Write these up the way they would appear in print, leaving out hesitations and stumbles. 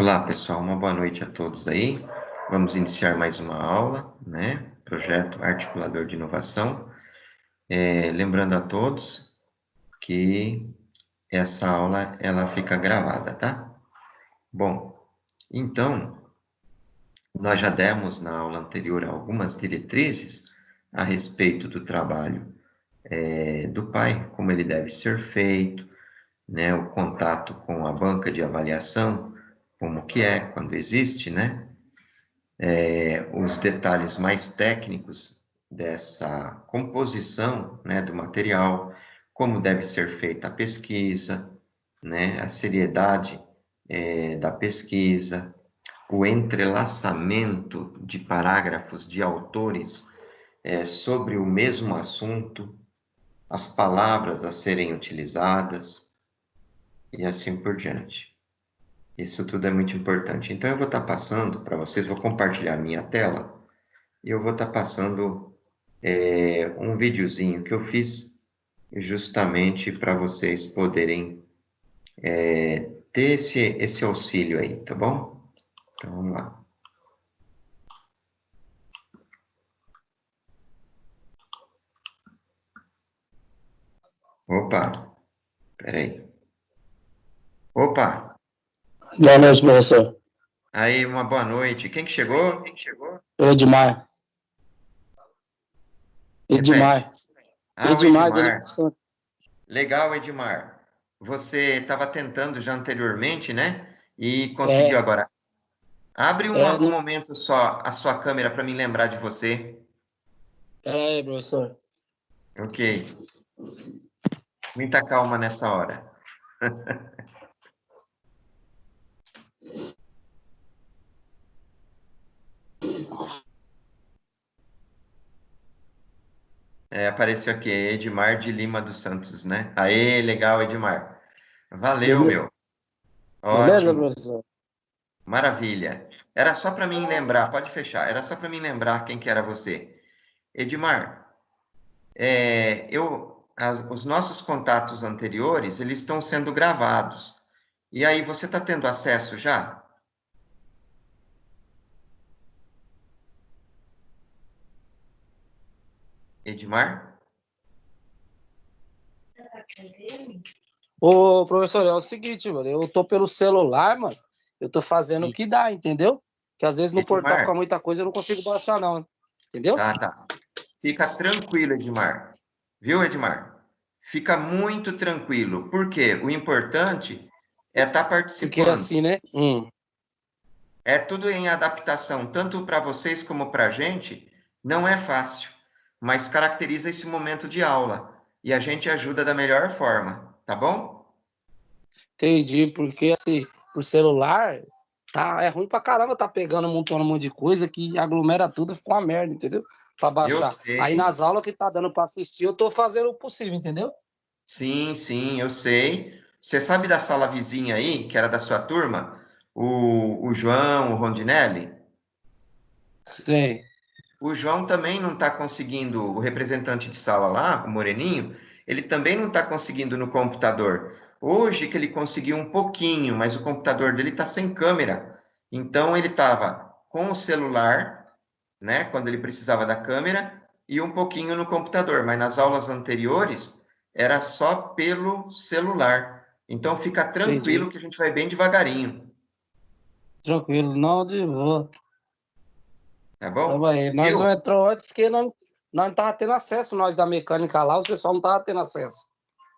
Olá, pessoal, uma boa noite a todos aí. Vamos iniciar mais uma aula, né? Projeto Articulador de Inovação. Lembrando a todos que essa aula, ela fica gravada, tá? Bom, então, nós já demos na aula anterior algumas diretrizes a respeito do trabalho do pai, como ele deve ser feito, né? O contato com a banca de avaliação, como que é, quando existe, né? Os detalhes mais técnicos dessa composição, né, do material, como deve ser feita a pesquisa, né, a seriedade da pesquisa, o entrelaçamento de parágrafos de autores sobre o mesmo assunto, as palavras a serem utilizadas e assim por diante. Isso tudo é muito importante. Então, eu vou estar passando para vocês, vou compartilhar minha tela, e eu vou estar passando um videozinho que eu fiz justamente para vocês poderem ter esse auxílio aí, tá bom? Então, vamos lá. Opa, peraí. Opa, Boa noite, professor. aí, uma boa noite. Quem que chegou? Edmar. Repete. Ah, o Edmar, do Edmar. Novo Santo. Legal, Edmar. Você estava tentando já anteriormente, né? E conseguiu É, agora. Abre é, um momento só a sua câmera para me lembrar de você. pera aí, professor. Ok. Muita calma nessa hora. Apareceu aqui, Edmar de Lima dos Santos, né? Aê, legal, Edmar. Valeu, Beleza, meu. beleza, Ótimo, professor? maravilha. Era só para mim lembrar, pode fechar, era só para mim lembrar quem que era você. Edmar, os nossos contatos anteriores, eles estão sendo gravados. E aí, você está tendo acesso já? Edmar? Ô, professor, é o seguinte, mano. Eu tô pelo celular, mano. Eu tô fazendo o Sim. que dá, entendeu? Que às vezes no portal Edmar? fica muita coisa e eu não consigo baixar, não. Entendeu? Tá, tá. Fica tranquilo, Edmar. Viu, Edmar? Fica muito tranquilo. Por quê? O importante é estar Porque participando. assim, né? É tudo em adaptação, tanto para vocês como para a gente. Não é fácil, mas caracteriza esse momento de aula. E a gente ajuda da melhor forma, tá bom? Entendi, porque assim, por celular, tá, é ruim pra caramba, tá pegando, montando um monte de coisa que aglomera tudo, fica uma merda, entendeu? Pra Eu baixar. Aí sei. nas aulas que tá dando pra assistir, eu tô fazendo o possível, entendeu? Sim, sim, eu sei. Você sabe da sala vizinha aí, que era da sua turma? O João, o Rondinelli? Sei. O João também não está conseguindo, o representante de sala lá, o Moreninho, ele também não está conseguindo no computador. Hoje que ele conseguiu um pouquinho, mas o computador dele está sem câmera. Então ele estava com o celular, né, quando ele precisava da câmera, e um pouquinho no computador. Mas nas aulas anteriores era só pelo celular. Então fica Entendi. tranquilo que a gente vai bem devagarinho, Tranquilo, não de boa. tá Tamo bom? aí. Nós Viu? não entrou antes porque nós não tava tendo acesso, nós da mecânica lá, os pessoal não tava tendo acesso.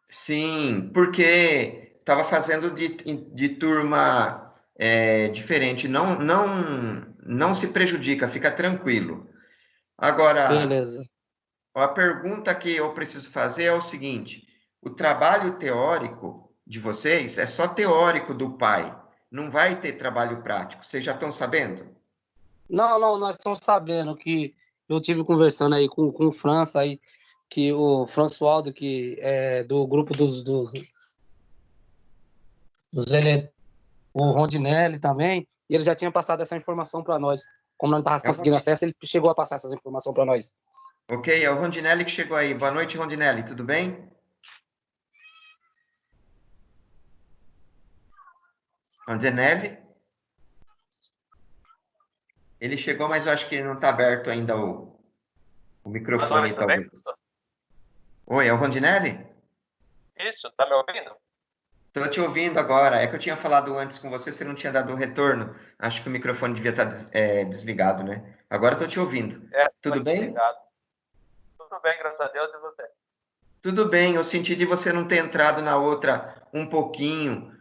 Sim, porque estava fazendo de turma diferente. Não, não, não se prejudica, fica tranquilo. Agora, Beleza. a pergunta que eu preciso fazer é o seguinte: o trabalho teórico de vocês é só teórico do pai, não vai ter trabalho prático. Vocês já estão sabendo? Não, nós estamos sabendo que eu tive conversando aí com o França aí, que o Françoaldo, que é do grupo dos o Rondinelli também, e ele já tinha passado essa informação para nós. Como nós não estávamos É o conseguindo Rondi- acesso, ele chegou a passar essa informação para nós. Ok, é o Rondinelli que chegou aí. Boa noite, Rondinelli, tudo bem? Rondinelli? Ele chegou, mas eu acho que não está aberto ainda o Boa microfone, noite, tudo bem, talvez. professor? Oi, é o Rondinelli? Isso, tá me ouvindo? Estou te ouvindo agora. É que eu tinha falado antes com você, você não tinha dado o retorno. Acho que o microfone devia estar desligado, né? Agora estou te ouvindo. É, tá Tudo bem? desligado. Tudo bem, graças a Deus, e você? Tudo bem. Eu senti de você não ter entrado na outra um pouquinho,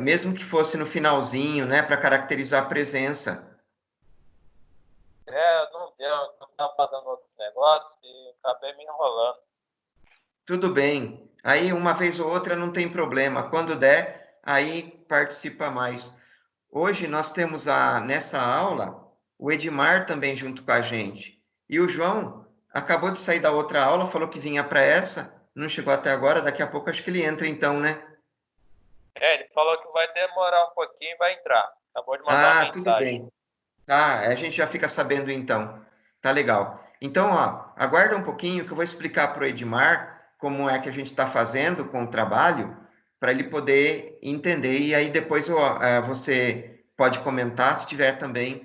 mesmo que fosse no finalzinho, né, para caracterizar a presença. Não deu, eu tava fazendo outro negócio e acabei me enrolando. Tudo bem. Aí, uma vez ou outra, não tem problema. Quando der, aí participa mais. Hoje nós temos nessa aula o Edmar também junto com a gente. E o João acabou de sair da outra aula, falou que vinha para essa, não chegou até agora, daqui a pouco acho que ele entra então, né? Ele falou que vai demorar um pouquinho e vai entrar. Acabou de mandar uma Ah, tudo mensagem. bem. Tá, a gente já fica sabendo então. Tá legal. Então, ó, aguarda um pouquinho que eu vou explicar para o Edmar como é que a gente está fazendo com o trabalho, para ele poder entender. E aí depois você pode comentar se tiver também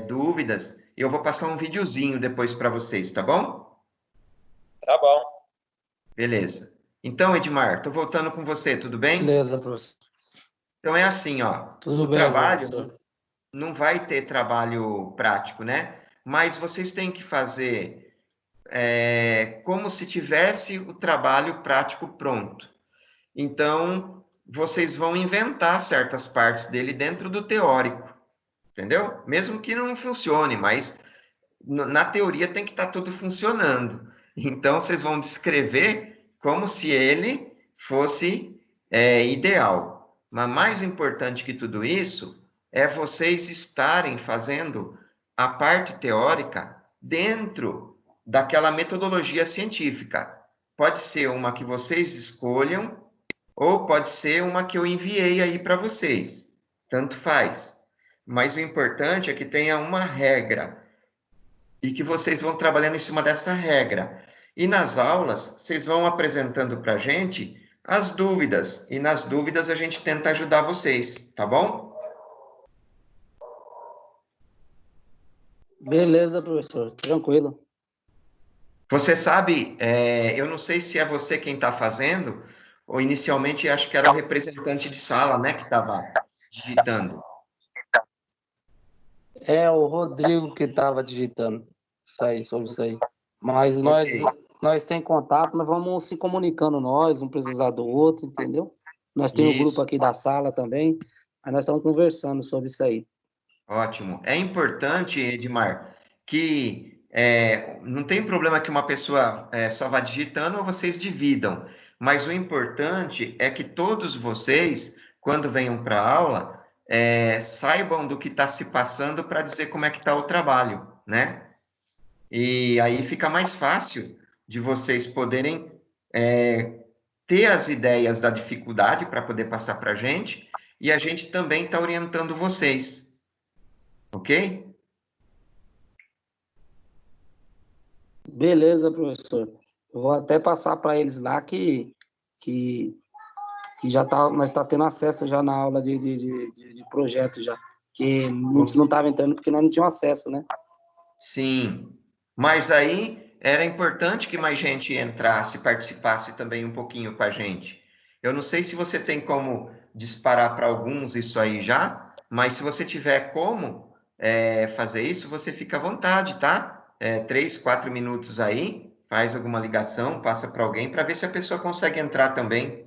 dúvidas. Eu vou passar um videozinho depois para vocês, tá bom? Tá bom. Beleza. Então, Edmar, estou voltando com você, tudo bem? Beleza, professor. Então é assim, ó, Tudo o bem, trabalho professor. não vai ter trabalho prático, né? Mas vocês têm que fazer como se tivesse o trabalho prático pronto. Então, vocês vão inventar certas partes dele dentro do teórico, entendeu? Mesmo que não funcione, mas na teoria tem que estar tudo funcionando. Então, vocês vão descrever como se ele fosse ideal. Mas mais importante que tudo isso é vocês estarem fazendo a parte teórica dentro daquela metodologia científica. Pode ser uma que vocês escolham, ou pode ser uma que eu enviei aí para vocês. Tanto faz. Mas o importante é que tenha uma regra e que vocês vão trabalhando em cima dessa regra. E nas aulas, vocês vão apresentando para a gente as dúvidas, e nas dúvidas a gente tenta ajudar vocês, tá bom? Beleza, professor. Tranquilo. Você sabe, eu não sei se é você quem está fazendo, ou inicialmente acho que era o representante de sala, né, que estava digitando. É o Rodrigo que estava digitando isso aí, sobre isso aí. Mas Ok. nós tem contato, nós vamos se comunicando nós, um precisar do outro, entendeu? Nós temos o grupo Isso, aqui da sala também, aí nós estamos conversando sobre isso aí. ótimo. É importante, Edmar, que não tem problema que uma pessoa só vá digitando ou vocês dividam, mas o importante é que todos vocês, quando venham para a aula, saibam do que está se passando para dizer como é que está o trabalho, né? E aí fica mais fácil de vocês poderem ter as ideias da dificuldade para poder passar para a gente, e a gente também está orientando vocês, ok? Beleza, professor. Eu vou até passar para eles lá que, que já tá, nós está tendo acesso já na aula de projeto já. Que a gente não estava entrando porque nós não tínhamos acesso, né? Sim, mas aí era importante que mais gente entrasse, participasse também um pouquinho com a gente. Eu não sei se você tem como disparar para alguns isso aí já, mas se você tiver como fazer isso, você fica à vontade, tá? 3, 4 minutos aí, faz alguma ligação, passa para alguém para ver se a pessoa consegue entrar também.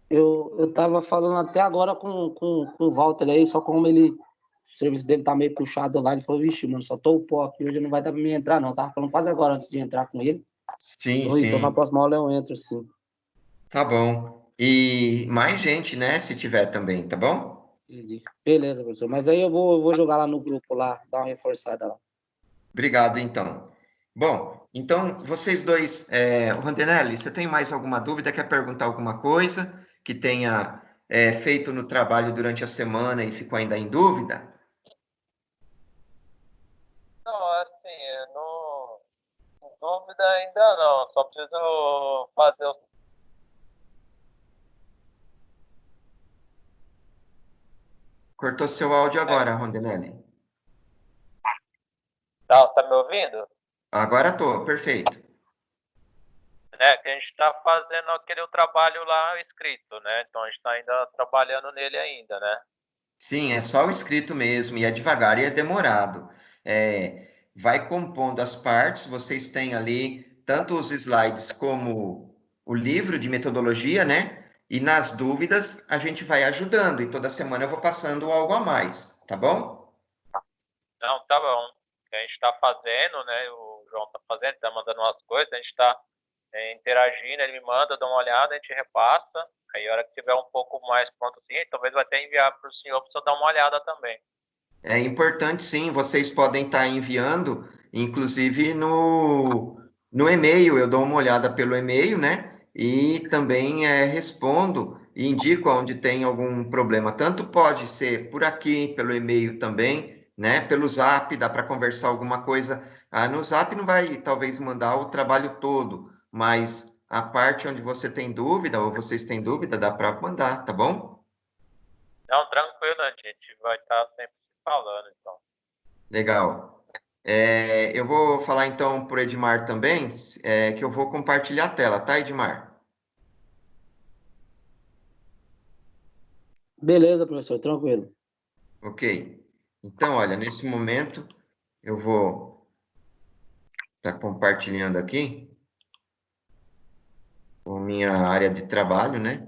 Eu tava falando até agora com o Walter aí, só como o serviço dele tá meio puxado lá, ele falou, vixe, mano, só tô o pó aqui, hoje não vai dar pra mim entrar, não. Eu tava falando quase agora antes de entrar com ele. Sim, Oi, então na sim, próxima aula eu entro, sim. tá bom. E mais gente, né, se tiver também, tá bom? Entendi. Beleza, professor. Mas aí eu vou jogar lá no grupo lá, dar uma reforçada lá. Obrigado, então. Bom, então, vocês dois, Rondinelli, você tem mais alguma dúvida? Quer perguntar alguma coisa que tenha feito no trabalho durante a semana e ficou ainda em dúvida? Não, assim, não, dúvida ainda não. Só preciso fazer o Cortou seu áudio agora, Rondanelli. Tá me ouvindo? Agora tô, perfeito. Que a gente está fazendo aquele trabalho lá escrito, né? Então a gente está ainda trabalhando nele ainda, né? Sim, é só o escrito mesmo, e é devagar e é demorado. Vai compondo as partes, vocês têm ali tanto os slides como o livro de metodologia, né? E nas dúvidas a gente vai ajudando, e toda semana eu vou passando algo a mais, tá bom? Não, tá bom. A gente está fazendo, né? O João está fazendo, está mandando umas coisas, a gente está interagindo, ele me manda, dá uma olhada, a gente repassa. Aí, a hora que tiver um pouco mais pronto assim, talvez vai até enviar para o senhor para o senhor dar uma olhada também. É importante, sim, vocês podem estar enviando, inclusive no e-mail, eu dou uma olhada pelo e-mail, né? E também respondo e indico onde tem algum problema. Tanto pode ser por aqui, pelo e-mail também, né? Pelo Zap, dá para conversar alguma coisa. No Zap não vai, talvez, mandar o trabalho todo, mas a parte onde você tem dúvida, ou vocês têm dúvida, dá para mandar, tá bom? Não, tranquilo, a gente vai estar sempre se falando, então. Legal. Eu vou falar então para o Edmar também, que eu vou compartilhar a tela, tá, Edmar? Beleza, professor, tranquilo. Ok. Então, olha, nesse momento eu vou estar compartilhando aqui com minha área de trabalho, né?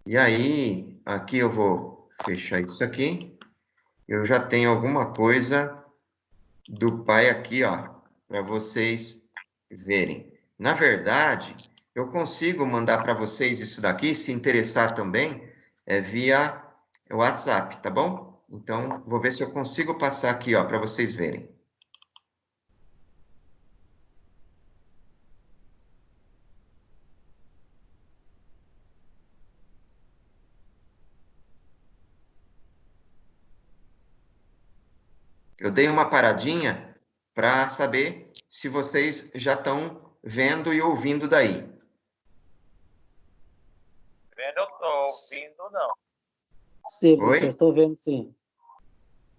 E aí, aqui eu vou fechar isso aqui. Eu já tenho alguma coisa do pai aqui, ó, para vocês verem. Na verdade, eu consigo mandar para vocês isso daqui, se interessar também, via WhatsApp, tá bom? Então, vou ver se eu consigo passar aqui, ó, para vocês verem. Eu dei uma paradinha para saber se vocês já estão vendo e ouvindo daí. Vendo, eu tô ouvindo, não. Sim, Oi? professor, estou vendo sim.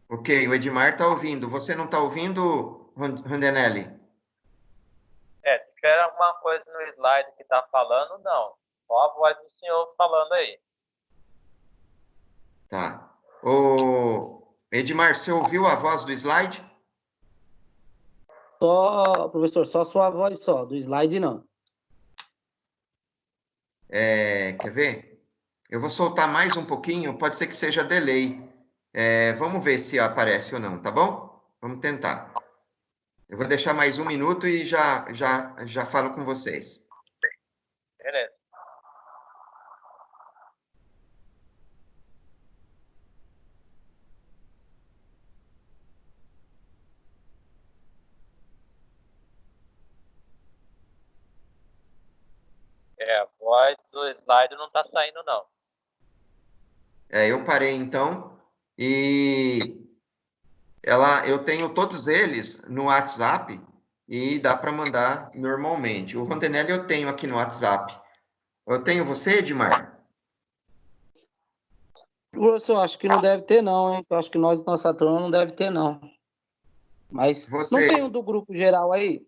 Ok, o Edmar está ouvindo. Você não está ouvindo, Rondanelli? Se tiver alguma coisa no slide que tá falando, não. Só a voz do senhor falando aí. Tá. Ô, Edmar, você ouviu a voz do slide? Só, professor, só sua voz só, do slide não. Quer ver? Eu vou soltar mais um pouquinho, pode ser que seja delay. Vamos ver se aparece ou não, tá bom? Vamos tentar. Eu vou deixar mais um minuto e já falo com vocês. Beleza. A voz do slide não tá saindo, não. Eu parei então e eu tenho todos eles no WhatsApp e dá para mandar normalmente. O Rondanelli eu tenho aqui no WhatsApp. Eu tenho você, Edmar? Professor, acho que não deve ter não, hein? Eu acho que nossa turma não deve ter não. Mas não tem um Você. do grupo geral aí?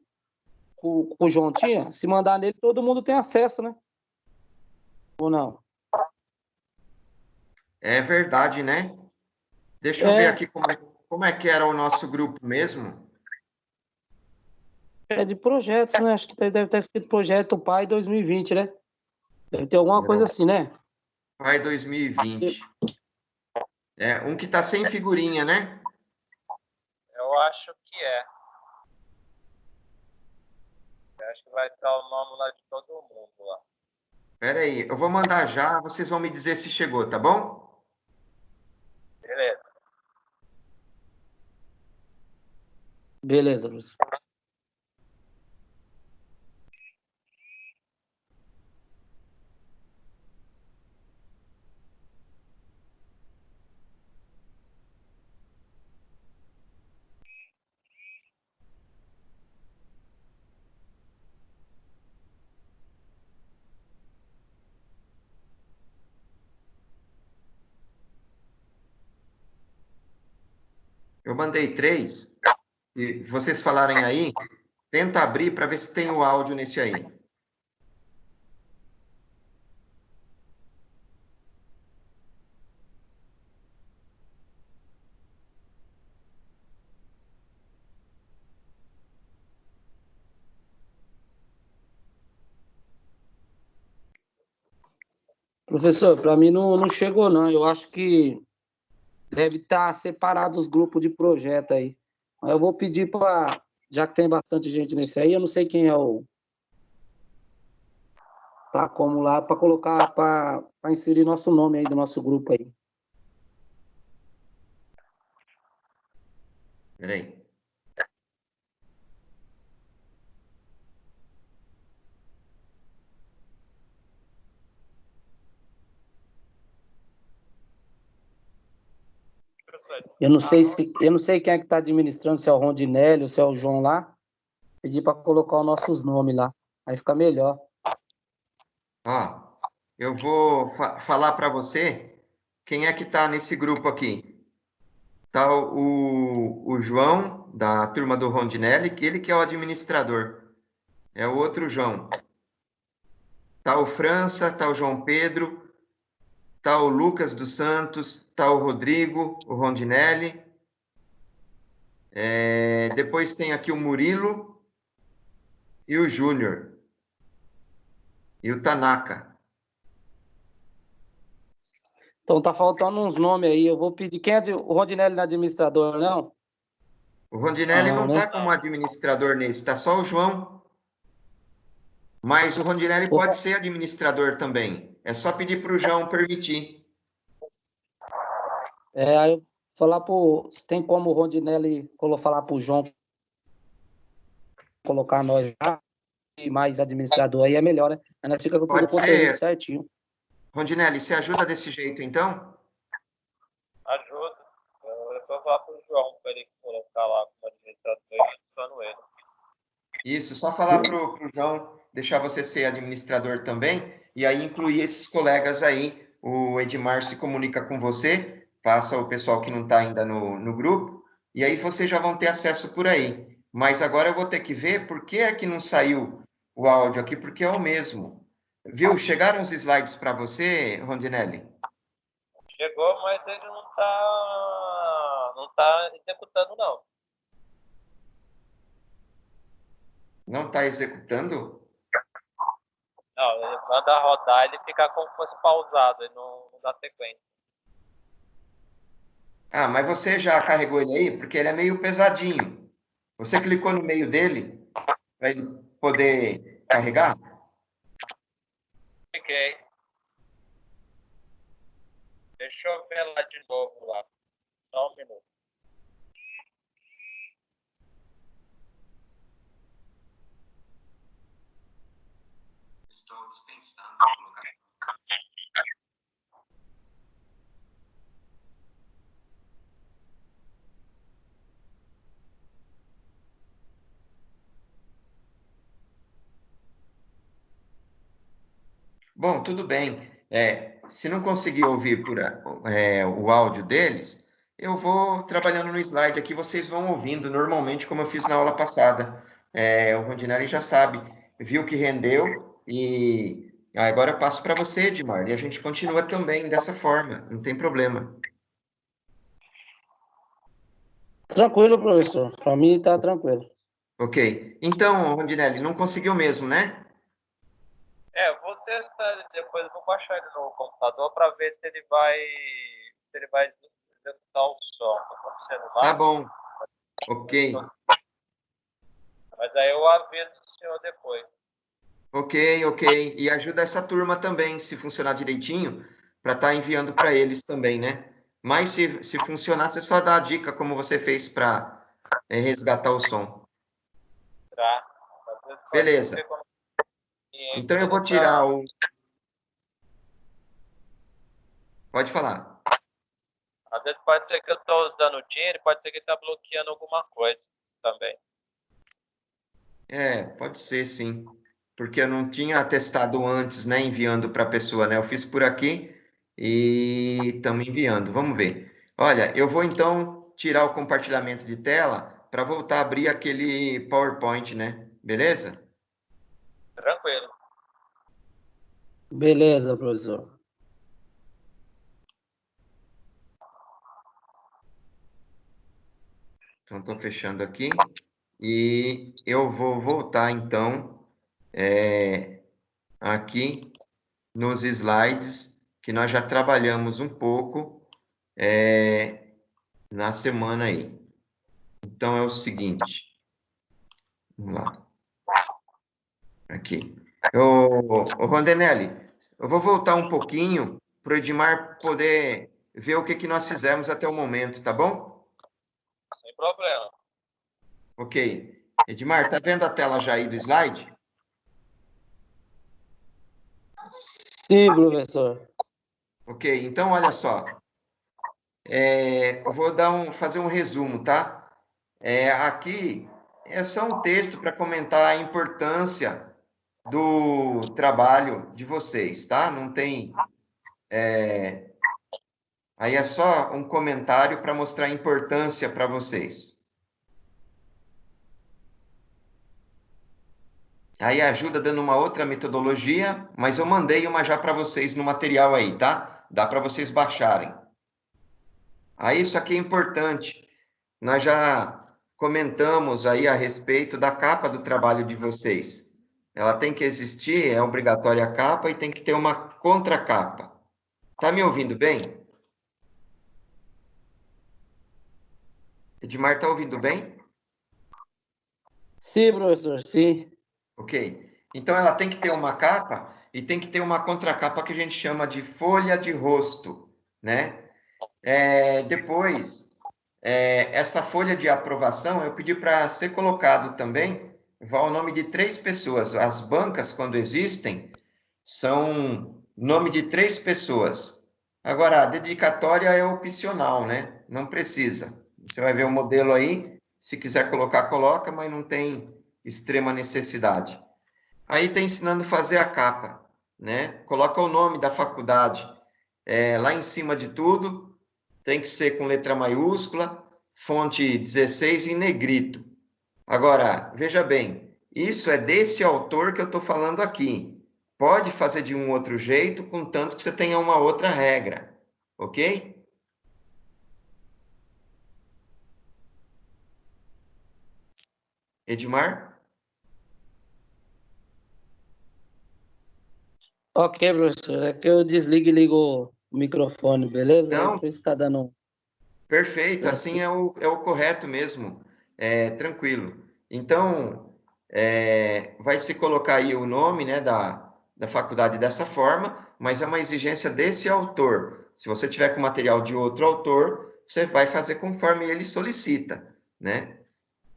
O João tinha? Se mandar nele, todo mundo tem acesso, né? Ou não? É verdade, né? Deixa eu ver É, aqui como é que era o nosso grupo mesmo. é de projetos, né? Acho que deve estar escrito Projeto Pai 2020, né? Deve ter alguma coisa Não, assim, né? Pai 2020. Um que está sem figurinha, né? Eu acho que é. Eu acho que vai estar o nome lá de todo mundo lá. Espera aí, eu vou mandar já, vocês vão me dizer se chegou, tá bom? Beleza. Beleza, professor. Eu mandei 3. E vocês falarem aí, tenta abrir para ver se tem o áudio nesse aí. Professor, para mim não chegou, não. Eu acho que deve estar separado os grupos de projeto aí. Mas eu vou pedir para, já que tem bastante gente nesse aí, eu não sei quem é o. Tá como lá, para colocar, para inserir nosso nome aí do nosso grupo aí. Peraí. Eu não sei quem é que está administrando, se é o Rondinelli, se é o João lá. Pedir para colocar os nossos nomes lá. Aí fica melhor. Ó, eu vou falar para você quem é que está nesse grupo aqui. Tá o João, da turma do Rondinelli, que ele que é o administrador. É o outro João. Tá o França, tá o João Pedro, tá o Lucas dos Santos, tá o Rodrigo, o Rondinelli. Depois tem aqui o Murilo e o Júnior. E o Tanaka. Então tá faltando uns nomes aí. Eu vou pedir. Quem é o Rondinelli não é administrador, não? O Rondinelli não Né? tá como administrador nesse, tá só o João. Mas o Rondinelli Vou pode ser administrador também. É só pedir para o João permitir. aí eu falar pro. Se tem como o Rondinelli falar pro João colocar nós lá e mais administrador aí é melhor, né? Aí nós fica com todo o Pode conteúdo ser. certinho. Rondinelli, você ajuda desse jeito, então? Ajuda. Eu vou falar pro João para ele colocar lá como administrador e usando ele. Isso, só falar pro João deixar você ser administrador também, e aí incluir esses colegas aí. O Edmar se comunica com você, passa o pessoal que não está ainda no grupo, e aí vocês já vão ter acesso por aí. Mas agora eu vou ter que ver por que é que não saiu o áudio aqui, porque é o mesmo. Viu? Chegaram os slides para você, Rondinelli? Chegou, mas ele não tá executando, não. Não está executando? Não, ele manda rodar, ele fica como se fosse pausado, ele não dá sequência. Ah, mas você já carregou ele aí? Porque ele é meio pesadinho. Você clicou no meio dele para ele poder carregar? Fiquei. Deixa eu ver lá de novo lá. Só um minuto. Estou dispensando colocar. Bom, tudo bem. Se não conseguir ouvir o áudio deles, eu vou trabalhando no slide aqui, vocês vão ouvindo normalmente, como eu fiz na aula passada. O Rondinelli já sabe, viu que rendeu e agora eu passo para você, Edmar, e a gente continua também dessa forma, não tem problema. Tranquilo, professor. Para mim tá tranquilo. Ok. Então, Rondinelli, não conseguiu mesmo, né? Eu vou testar, depois eu vou baixar ele no computador para ver se ele vai executar o som no celular. Tá bom. Ok. Mas aí eu aviso o senhor depois. Ok. E ajuda essa turma também, se funcionar direitinho, para estar enviando para eles também, né? Mas se funcionar, você só dá a dica como você fez para resgatar o som. Tá? Às vezes pode Beleza. ser como Então eu vou tirar o. Pode falar. Às vezes pode ser que eu estou usando o dinheiro, pode ser que ele está bloqueando alguma coisa também. Pode ser, sim. Porque eu não tinha atestado antes, né? Enviando para a pessoa, né? Eu fiz por aqui e estamos enviando. Vamos ver. Olha, eu vou então tirar o compartilhamento de tela para voltar a abrir aquele PowerPoint, né? Beleza? Tranquilo. Beleza, professor. Então, estou fechando aqui. E eu vou voltar, então, aqui nos slides, que nós já trabalhamos um pouco na semana aí. Então, é o seguinte. Vamos lá. Aqui. Ô, Rondenelli, eu vou voltar um pouquinho para o Edmar poder ver o que nós fizemos até o momento, tá bom? Sem problema. Ok. Edmar, tá vendo a tela já aí do slide? Sim, professor. Ok, então olha só. Eu vou fazer um resumo, tá? Aqui é só um texto para comentar a importância do trabalho de vocês, tá? Não tem. Aí é só um comentário para mostrar a importância para vocês. Aí ajuda dando uma outra metodologia, mas eu mandei uma já para vocês no material aí, tá? Dá para vocês baixarem. Aí isso aqui é importante. Nós já comentamos aí a respeito da capa do trabalho de vocês. Ela tem que existir, é obrigatória a capa e tem que ter uma contracapa. Tá me ouvindo bem? Edmar, tá ouvindo bem? Sim, professor, sim. Ok. Então ela tem que ter uma capa e tem que ter uma contracapa que a gente chama de folha de rosto, né? Depois, essa folha de aprovação, eu pedi para ser colocado também, vai o nome de 3 pessoas. As bancas, quando existem, são nome de 3 pessoas. Agora, a dedicatória é opcional, né? Não precisa. Você vai ver o modelo aí, se quiser colocar, coloca, mas não tem extrema necessidade. Aí está ensinando a fazer a capa, né? Coloca o nome da faculdade lá em cima de tudo, tem que ser com letra maiúscula, fonte 16 em negrito. Agora, veja bem, isso é desse autor que eu estou falando aqui. Pode fazer de um outro jeito, contanto que você tenha uma outra regra, ok? Edmar? Ok, professor. É que eu desligo e ligo o microfone, beleza? É Não, por isso que está dando. perfeito, assim é o correto mesmo, tranquilo. Então, vai se colocar aí o nome, né, da faculdade dessa forma, mas é uma exigência desse autor. Se você tiver com material de outro autor, você vai fazer conforme ele solicita, né?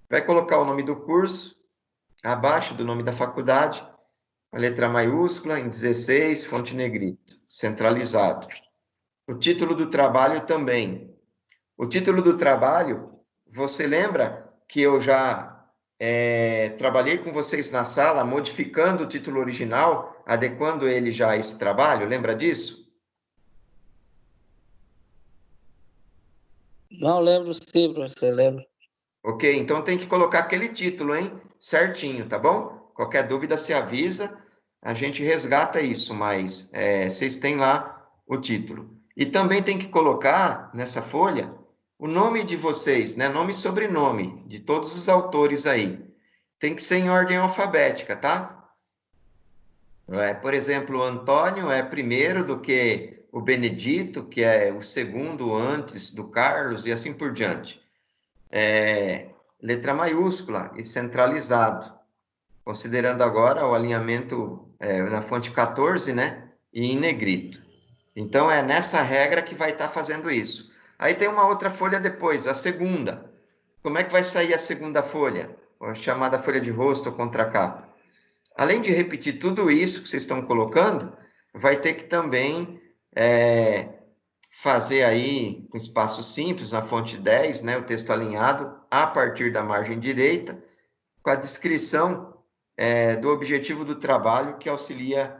Vai colocar o nome do curso, abaixo do nome da faculdade, a letra maiúscula, em 16, fonte negrito, centralizado. O título do trabalho também. O título do trabalho, você lembra que eu já trabalhei com vocês na sala, modificando o título original, adequando ele já a esse trabalho? Lembra disso? Não lembro, sim, professor, lembro. Ok, então tem que colocar aquele título, hein? Certinho, tá bom? Qualquer dúvida se avisa, a gente resgata isso, mas vocês têm lá o título. E também tem que colocar nessa folha o nome de vocês, né? Nome e sobrenome de todos os autores aí. Tem que ser em ordem alfabética, tá? Por exemplo, o Antônio é primeiro do que o Benedito, que é o segundo antes do Carlos, e assim por diante. Letra maiúscula e centralizado, considerando agora o alinhamento na fonte 14, né? E em negrito. Então, é nessa regra que vai estar fazendo isso. Aí tem uma outra folha depois, a segunda. Como é que vai sair a segunda folha? A chamada folha de rosto ou contracapa. Além de repetir tudo isso que vocês estão colocando, vai ter que também fazer aí com espaço simples na fonte 10, né, o texto alinhado a partir da margem direita, com a descrição do objetivo do trabalho que auxilia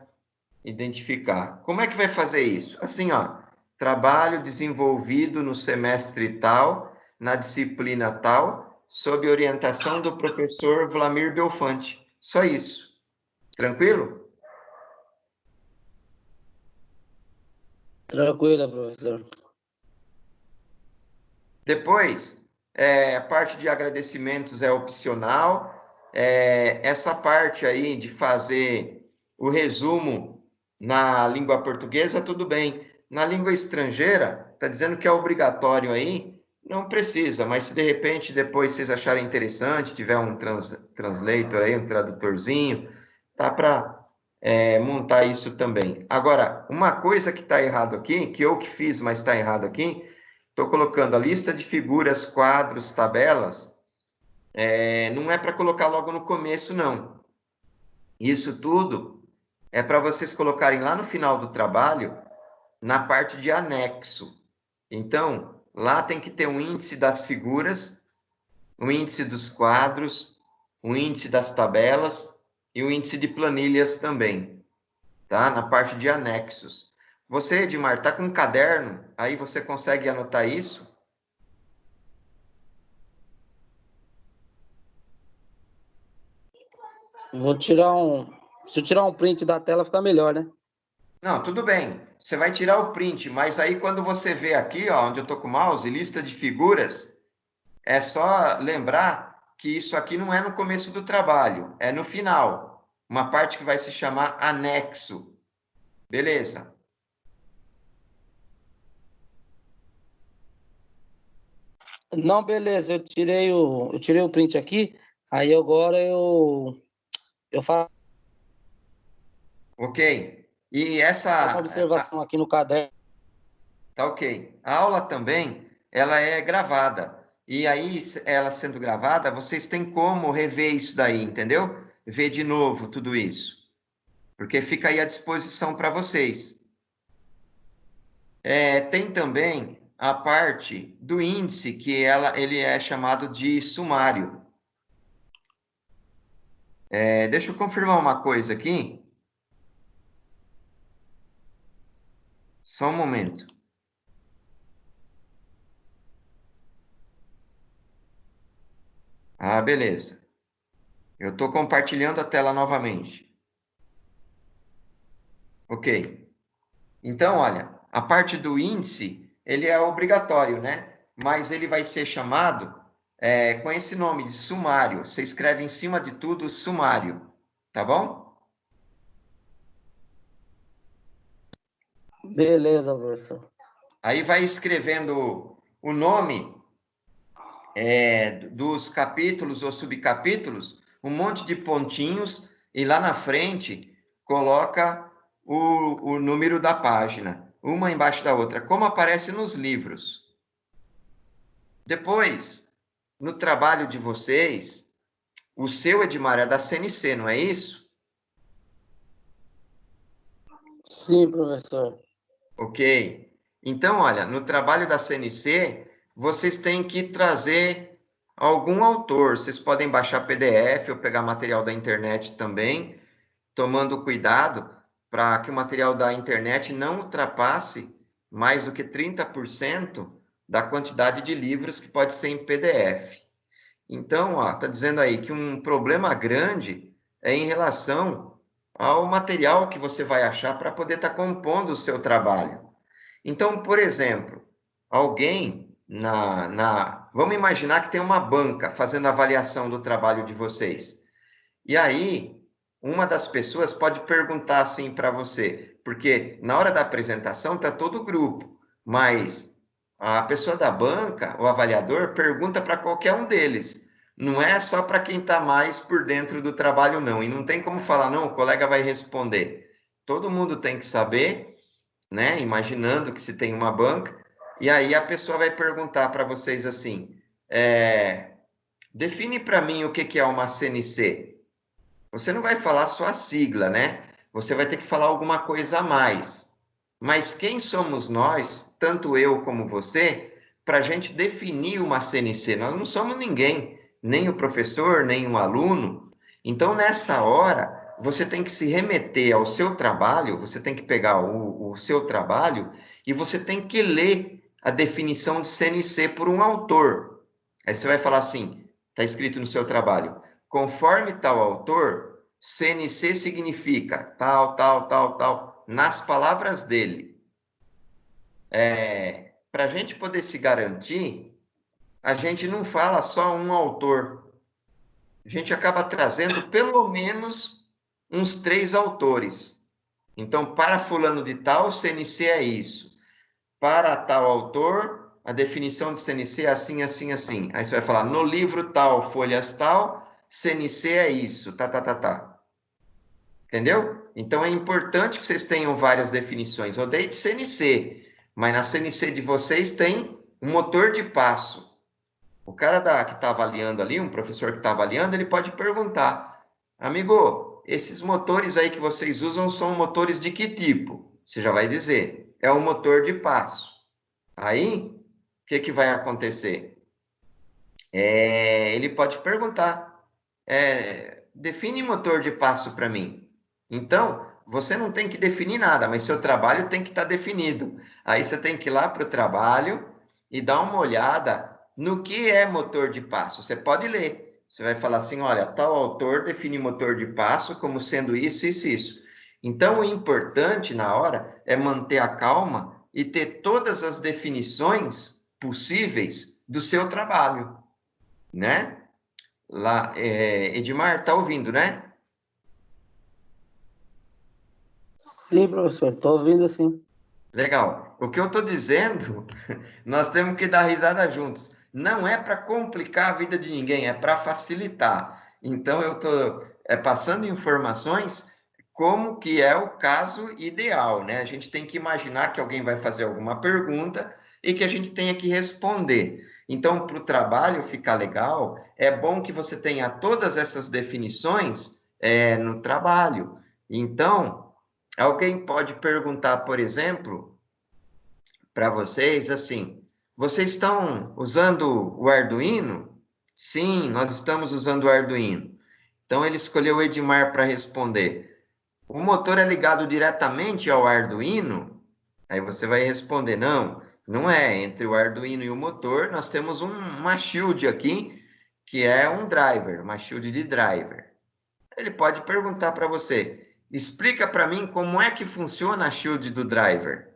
identificar. Como é que vai fazer isso? Assim, ó, trabalho desenvolvido no semestre tal, na disciplina tal, sob orientação do professor Vlamir Belfante. Só isso. Tranquilo? Tranquilo, professor. Depois, a parte de agradecimentos é opcional. Essa parte aí de fazer o resumo na língua portuguesa, tudo bem. Na língua estrangeira, está dizendo que é obrigatório aí, não precisa, mas se de repente depois vocês acharem interessante, tiver um translator aí, um tradutorzinho, dá para montar isso também. Agora, uma coisa que está errado aqui, que eu que fiz, mas está errado aqui, estou colocando a lista de figuras, quadros, tabelas, não é para colocar logo no começo, não. Isso tudo é para vocês colocarem lá no final do trabalho, na parte de anexo. Então, lá tem que ter um índice das figuras, um índice dos quadros, um índice das tabelas e um índice de planilhas também, tá? Na parte de anexos. Você, Edmar, tá com um caderno, aí você consegue anotar isso? Se eu tirar um print da tela, fica melhor, né? Não, tudo bem. Você vai tirar o print, mas aí quando você vê aqui, ó, onde eu tô com o mouse, lista de figuras, é só lembrar que isso aqui não é no começo do trabalho, é no final. Uma parte que vai se chamar anexo. Beleza? Não, beleza, eu tirei o print aqui, aí agora eu faço Ok. E essa observação aqui no caderno. tá ok. A aula também, ela é gravada. E aí, ela sendo gravada, vocês têm como rever isso daí, entendeu? Ver de novo tudo isso. Porque fica aí à disposição para vocês. Tem também a parte do índice, que ele é chamado de sumário. Deixa eu confirmar uma coisa aqui. Só um momento. Ah, beleza. Eu estou compartilhando a tela novamente. Ok. Então, olha, a parte do índice, ele é obrigatório, né? Mas ele vai ser chamado com esse nome de sumário. Você escreve em cima de tudo sumário, tá bom? Beleza, professor. Aí vai escrevendo o nome dos capítulos ou subcapítulos, um monte de pontinhos, e lá na frente coloca o número da página, uma embaixo da outra, como aparece nos livros. Depois, no trabalho de vocês, o seu, Edmar, é da CNC, não é isso? Sim, professor. Ok. Então, olha, no trabalho da CNC, vocês têm que trazer algum autor. Vocês podem baixar PDF ou pegar material da internet também, tomando cuidado para que o material da internet não ultrapasse mais do que 30% da quantidade de livros que pode ser em PDF. Então, ó, está dizendo aí que um problema grande é em relação ao material que você vai achar para poder estar compondo o seu trabalho. Então, por exemplo, alguém vamos imaginar que tem uma banca fazendo avaliação do trabalho de vocês. E aí, uma das pessoas pode perguntar assim para você, porque na hora da apresentação está todo o grupo, mas a pessoa da banca, o avaliador, pergunta para qualquer um deles. Não é só para quem está mais por dentro do trabalho, não. E não tem como falar, não, o colega vai responder. Todo mundo tem que saber, né? Imaginando que se tem uma banca, e aí a pessoa vai perguntar para vocês assim: define para mim o que é uma CNC. Você não vai falar só a sigla, né? Você vai ter que falar alguma coisa a mais. Mas quem somos nós, tanto eu como você, para a gente definir uma CNC? Nós não somos ninguém, nem o professor, nem o aluno. Então, nessa hora, você tem que se remeter ao seu trabalho, você tem que pegar o seu trabalho e você tem que ler a definição de CNC por um autor. Aí você vai falar assim, está escrito no seu trabalho, conforme tal autor, CNC significa tal, tal, tal, tal, nas palavras dele. Para a gente poder se garantir, a gente não fala só um autor. A gente acaba trazendo pelo menos uns 3 autores. Então, para fulano de tal, CNC é isso. Para tal autor, a definição de CNC é assim, assim, assim. Aí você vai falar, no livro tal, folhas tal, CNC é isso, tá, tá, tá, tá. Entendeu? Então, é importante que vocês tenham várias definições. Eu dei de CNC, mas na CNC de vocês tem um motor de passo. O cara que está avaliando ali, um professor que está avaliando, ele pode perguntar, amigo, esses motores aí que vocês usam são motores de que tipo? Você já vai dizer, é um motor de passo. Aí, o que vai acontecer? Ele pode perguntar, define motor de passo para mim. Então, você não tem que definir nada, mas seu trabalho tem que estar definido. Aí você tem que ir lá para o trabalho e dar uma olhada no que é motor de passo. Você pode ler. Você vai falar assim, olha, tal autor define motor de passo como sendo isso, isso, isso. Então, o importante na hora é manter a calma e ter todas as definições possíveis do seu trabalho, né? Lá, Edmar, tá ouvindo, né? Sim, professor, estou ouvindo sim. Legal. O que eu estou dizendo, nós temos que dar risada juntos. Não é para complicar a vida de ninguém, é para facilitar. Então, eu estou passando informações como que é o caso ideal, né? A gente tem que imaginar que alguém vai fazer alguma pergunta e que a gente tenha que responder. Então, para o trabalho ficar legal, é bom que você tenha todas essas definições no trabalho. Então, alguém pode perguntar, por exemplo, para vocês assim: vocês estão usando o Arduino? Sim, nós estamos usando o Arduino. Então ele escolheu o Edmar para responder. O motor é ligado diretamente ao Arduino? Aí você vai responder: não, não é. Entre o Arduino e o motor, nós temos uma shield aqui, que é um driver, uma shield de driver. Ele pode perguntar para você: explica para mim como é que funciona a shield do driver.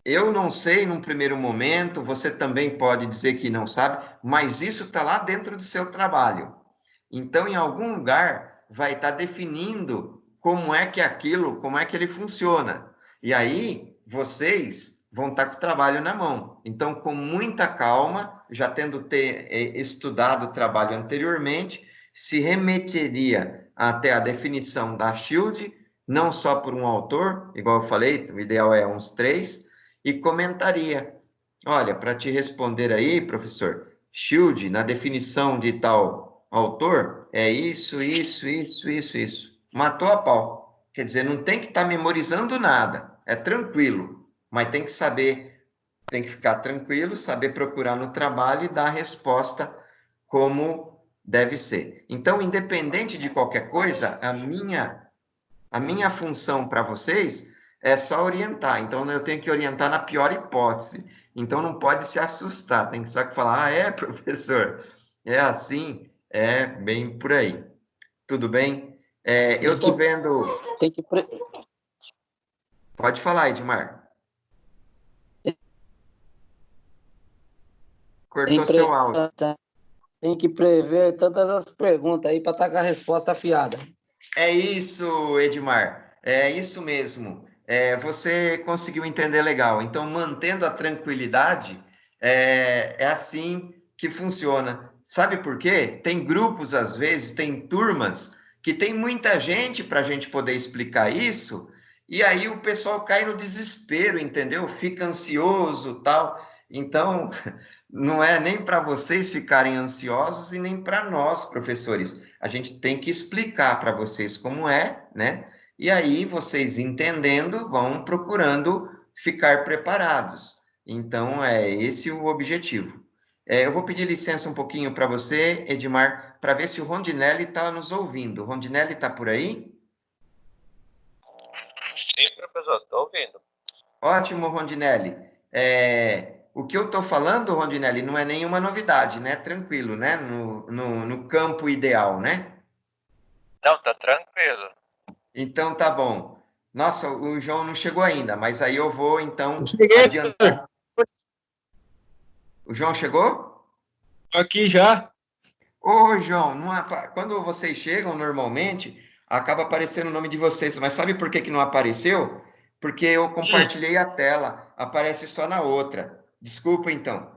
Eu não sei num primeiro momento, você também pode dizer que não sabe, mas isso está lá dentro do seu trabalho. Então, em algum lugar, vai estar definindo como é que aquilo, como é que ele funciona. E aí, vocês vão estar com o trabalho na mão. Então, com muita calma, já tendo estudado o trabalho anteriormente, se remeteria até a definição da shield, não só por um autor, igual eu falei, o ideal é uns 3, e comentaria. Olha, para te responder aí, professor, shield, na definição de tal autor, é isso, isso, isso, isso, isso. Matou a pau. Quer dizer, não tem que estar memorizando nada. É tranquilo, mas tem que saber, tem que ficar tranquilo, saber procurar no trabalho e dar a resposta como deve ser. Então, independente de qualquer coisa, a minha função para vocês é só orientar. Então, eu tenho que orientar na pior hipótese. Então, não pode se assustar. Tem que só falar, professor, é assim, é bem por aí. Tudo bem? Eu estou vendo... Tem que Pode falar, Edmar. Cortou seu áudio. Tem que prever todas as perguntas aí para estar com a resposta afiada. É isso, Edmar. É isso mesmo. Você conseguiu entender legal. Então, mantendo a tranquilidade, é assim que funciona. Sabe por quê? Tem grupos, às vezes, tem turmas que tem muita gente para a gente poder explicar isso, e aí o pessoal cai no desespero, entendeu? Fica ansioso, tal. Então, não é nem para vocês ficarem ansiosos e nem para nós, professores. A gente tem que explicar para vocês como é, né? E aí, vocês entendendo, vão procurando ficar preparados. Então, é esse o objetivo. Eu vou pedir licença um pouquinho para você, Edmar, para ver se o Rondinelli está nos ouvindo. O Rondinelli está por aí? Sim, professor, estou ouvindo. Ótimo, Rondinelli. O que eu estou falando, Rondinelli, não é nenhuma novidade, né? Tranquilo, né? No campo ideal, né? Não, tá tranquilo. Então tá bom. Nossa, o João não chegou ainda, mas aí eu vou então Cheguei adiantar. O João chegou? aqui já. Ô, João, quando vocês chegam normalmente, acaba aparecendo o nome de vocês, mas sabe por que que não apareceu? Porque eu compartilhei a tela, aparece só na outra. Desculpa então.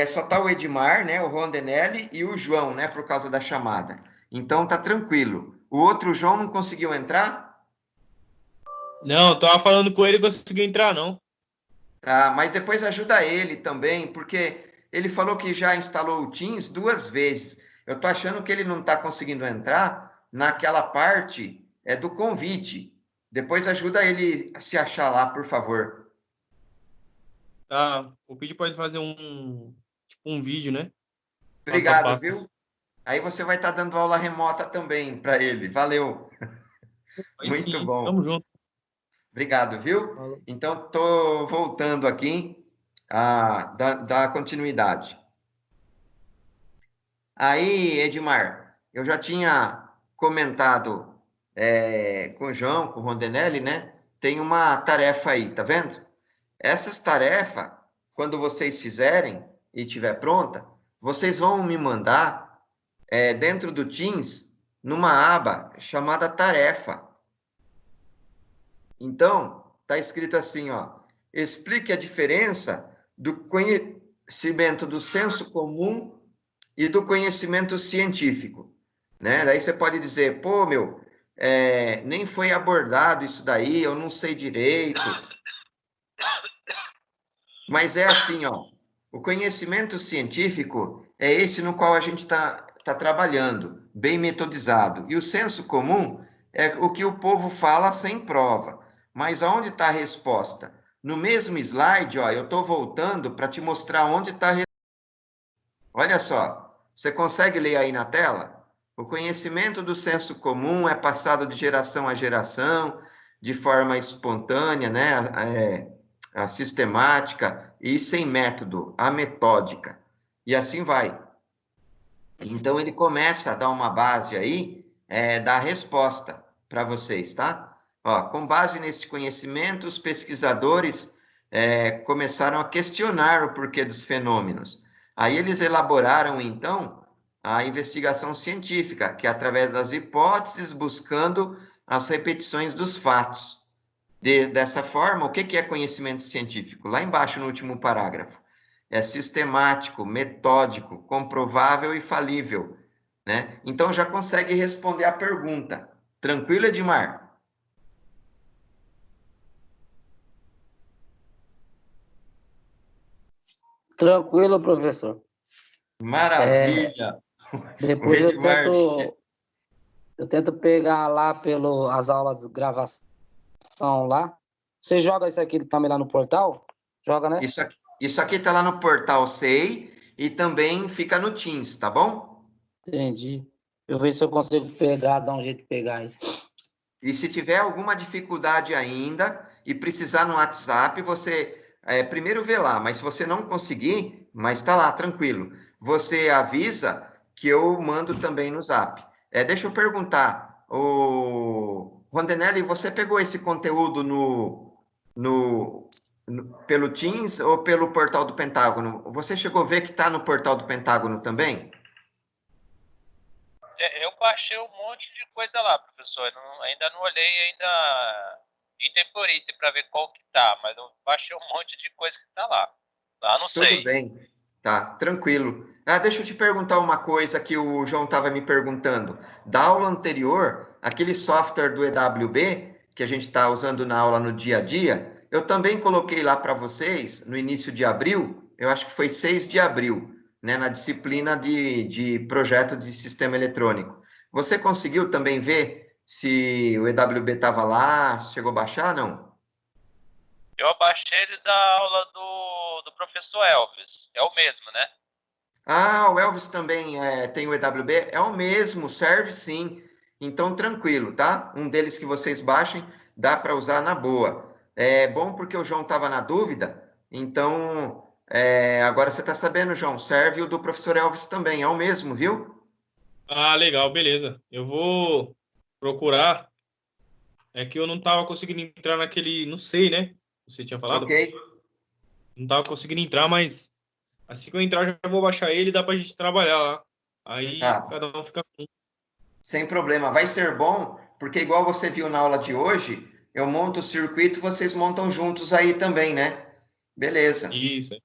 Só tá o Edmar, né, o Rondenelli e o João, né, por causa da chamada. Então tá tranquilo. O outro João não conseguiu entrar? Não, eu tava falando com ele e conseguiu entrar, não. Tá, mas depois ajuda ele também, porque ele falou que já instalou o Teams 2 vezes. Eu tô achando que ele não está conseguindo entrar naquela parte do convite. Depois ajuda ele a se achar lá, por favor. Tá, o Pete pode fazer tipo um vídeo, né? Passo a Obrigado, passo. viu? Aí você vai estar dando aula remota também para ele. Valeu. Aí Muito sim, tamo bom. junto. Obrigado, viu? Falou. Então, estou voltando aqui a dar continuidade. Aí, Edmar, eu já tinha comentado com o João, com o Rondenelli, né? Tem uma tarefa aí, tá vendo? Essas tarefas, quando vocês fizerem e estiver pronta, vocês vão me mandar dentro do Teams, numa aba chamada tarefa. Então, está escrito assim, ó, explique a diferença do conhecimento do senso comum e do conhecimento científico, né? Daí você pode dizer, pô, meu, nem foi abordado isso daí, eu não sei direito. Mas é assim, ó, o conhecimento científico é esse no qual a gente tá trabalhando, bem metodizado. E o senso comum é o que o povo fala sem prova. Mas aonde está a resposta? No mesmo slide, ó, eu estou voltando para te mostrar onde está a resposta. Olha só, você consegue ler aí na tela? O conhecimento do senso comum é passado de geração a geração, de forma espontânea, né? A sistemática e sem método, a metódica. E assim vai. Então, ele começa a dar uma base aí da resposta para vocês, tá? Ó, com base neste conhecimento, os pesquisadores começaram a questionar o porquê dos fenômenos. Aí eles elaboraram, então, a investigação científica, que é através das hipóteses, buscando as repetições dos fatos. Dessa forma, o que é conhecimento científico? Lá embaixo, no último parágrafo. É sistemático, metódico, comprovável e falível, né? Então, já consegue responder a pergunta. Tranquilo, Edmar? Tranquilo, professor. Maravilha! O Depois Edmar... eu tento pegar lá as aulas de gravação lá. Você joga isso aqui também lá no portal? Joga, né? Isso aqui está lá no portal SEI e também fica no Teams, tá bom? Entendi. Eu ver se eu consigo pegar, dar um jeito de pegar aí. E se tiver alguma dificuldade ainda e precisar no WhatsApp, você primeiro vê lá, mas se você não conseguir, mas está lá, tranquilo. Você avisa que eu mando também no Zap. Deixa eu perguntar, o Rondenelli, você pegou esse conteúdo pelo Teams ou pelo portal do Pentágono? Você chegou a ver que está no portal do Pentágono também? Eu baixei um monte de coisa lá, professor. Eu ainda não olhei item por item para ver qual que tá, mas eu baixei um monte de coisa que tá lá. Lá não sei. Tudo bem, tá, tranquilo. Deixa eu te perguntar uma coisa que o João estava me perguntando. Da aula anterior, aquele software do EWB, que a gente está usando na aula no dia a dia, eu também coloquei lá para vocês, no início de abril, eu acho que foi 6 de abril, né, na disciplina de projeto de sistema eletrônico. Você conseguiu também ver se o EWB estava lá, chegou a baixar, não? Eu abaixei ele da aula do professor Elvis. É o mesmo, né? O Elvis também tem o EWB? É o mesmo, serve sim. Então, tranquilo, tá? Um deles que vocês baixem, dá para usar na boa. É bom porque o João estava na dúvida, Então, agora você está sabendo, João, serve o do professor Elvis também, é o mesmo, viu? Ah, legal, beleza. Eu vou procurar. É que eu não tava conseguindo entrar naquele, não sei, né? Você tinha Ok? falado? Não tava conseguindo entrar, mas assim que eu entrar, eu já vou baixar ele e dá pra gente trabalhar lá. Aí Tá, cada um fica com. sem problema. Vai ser bom, porque igual você viu na aula de hoje, eu monto o circuito, vocês montam juntos aí também, né? Beleza. Isso.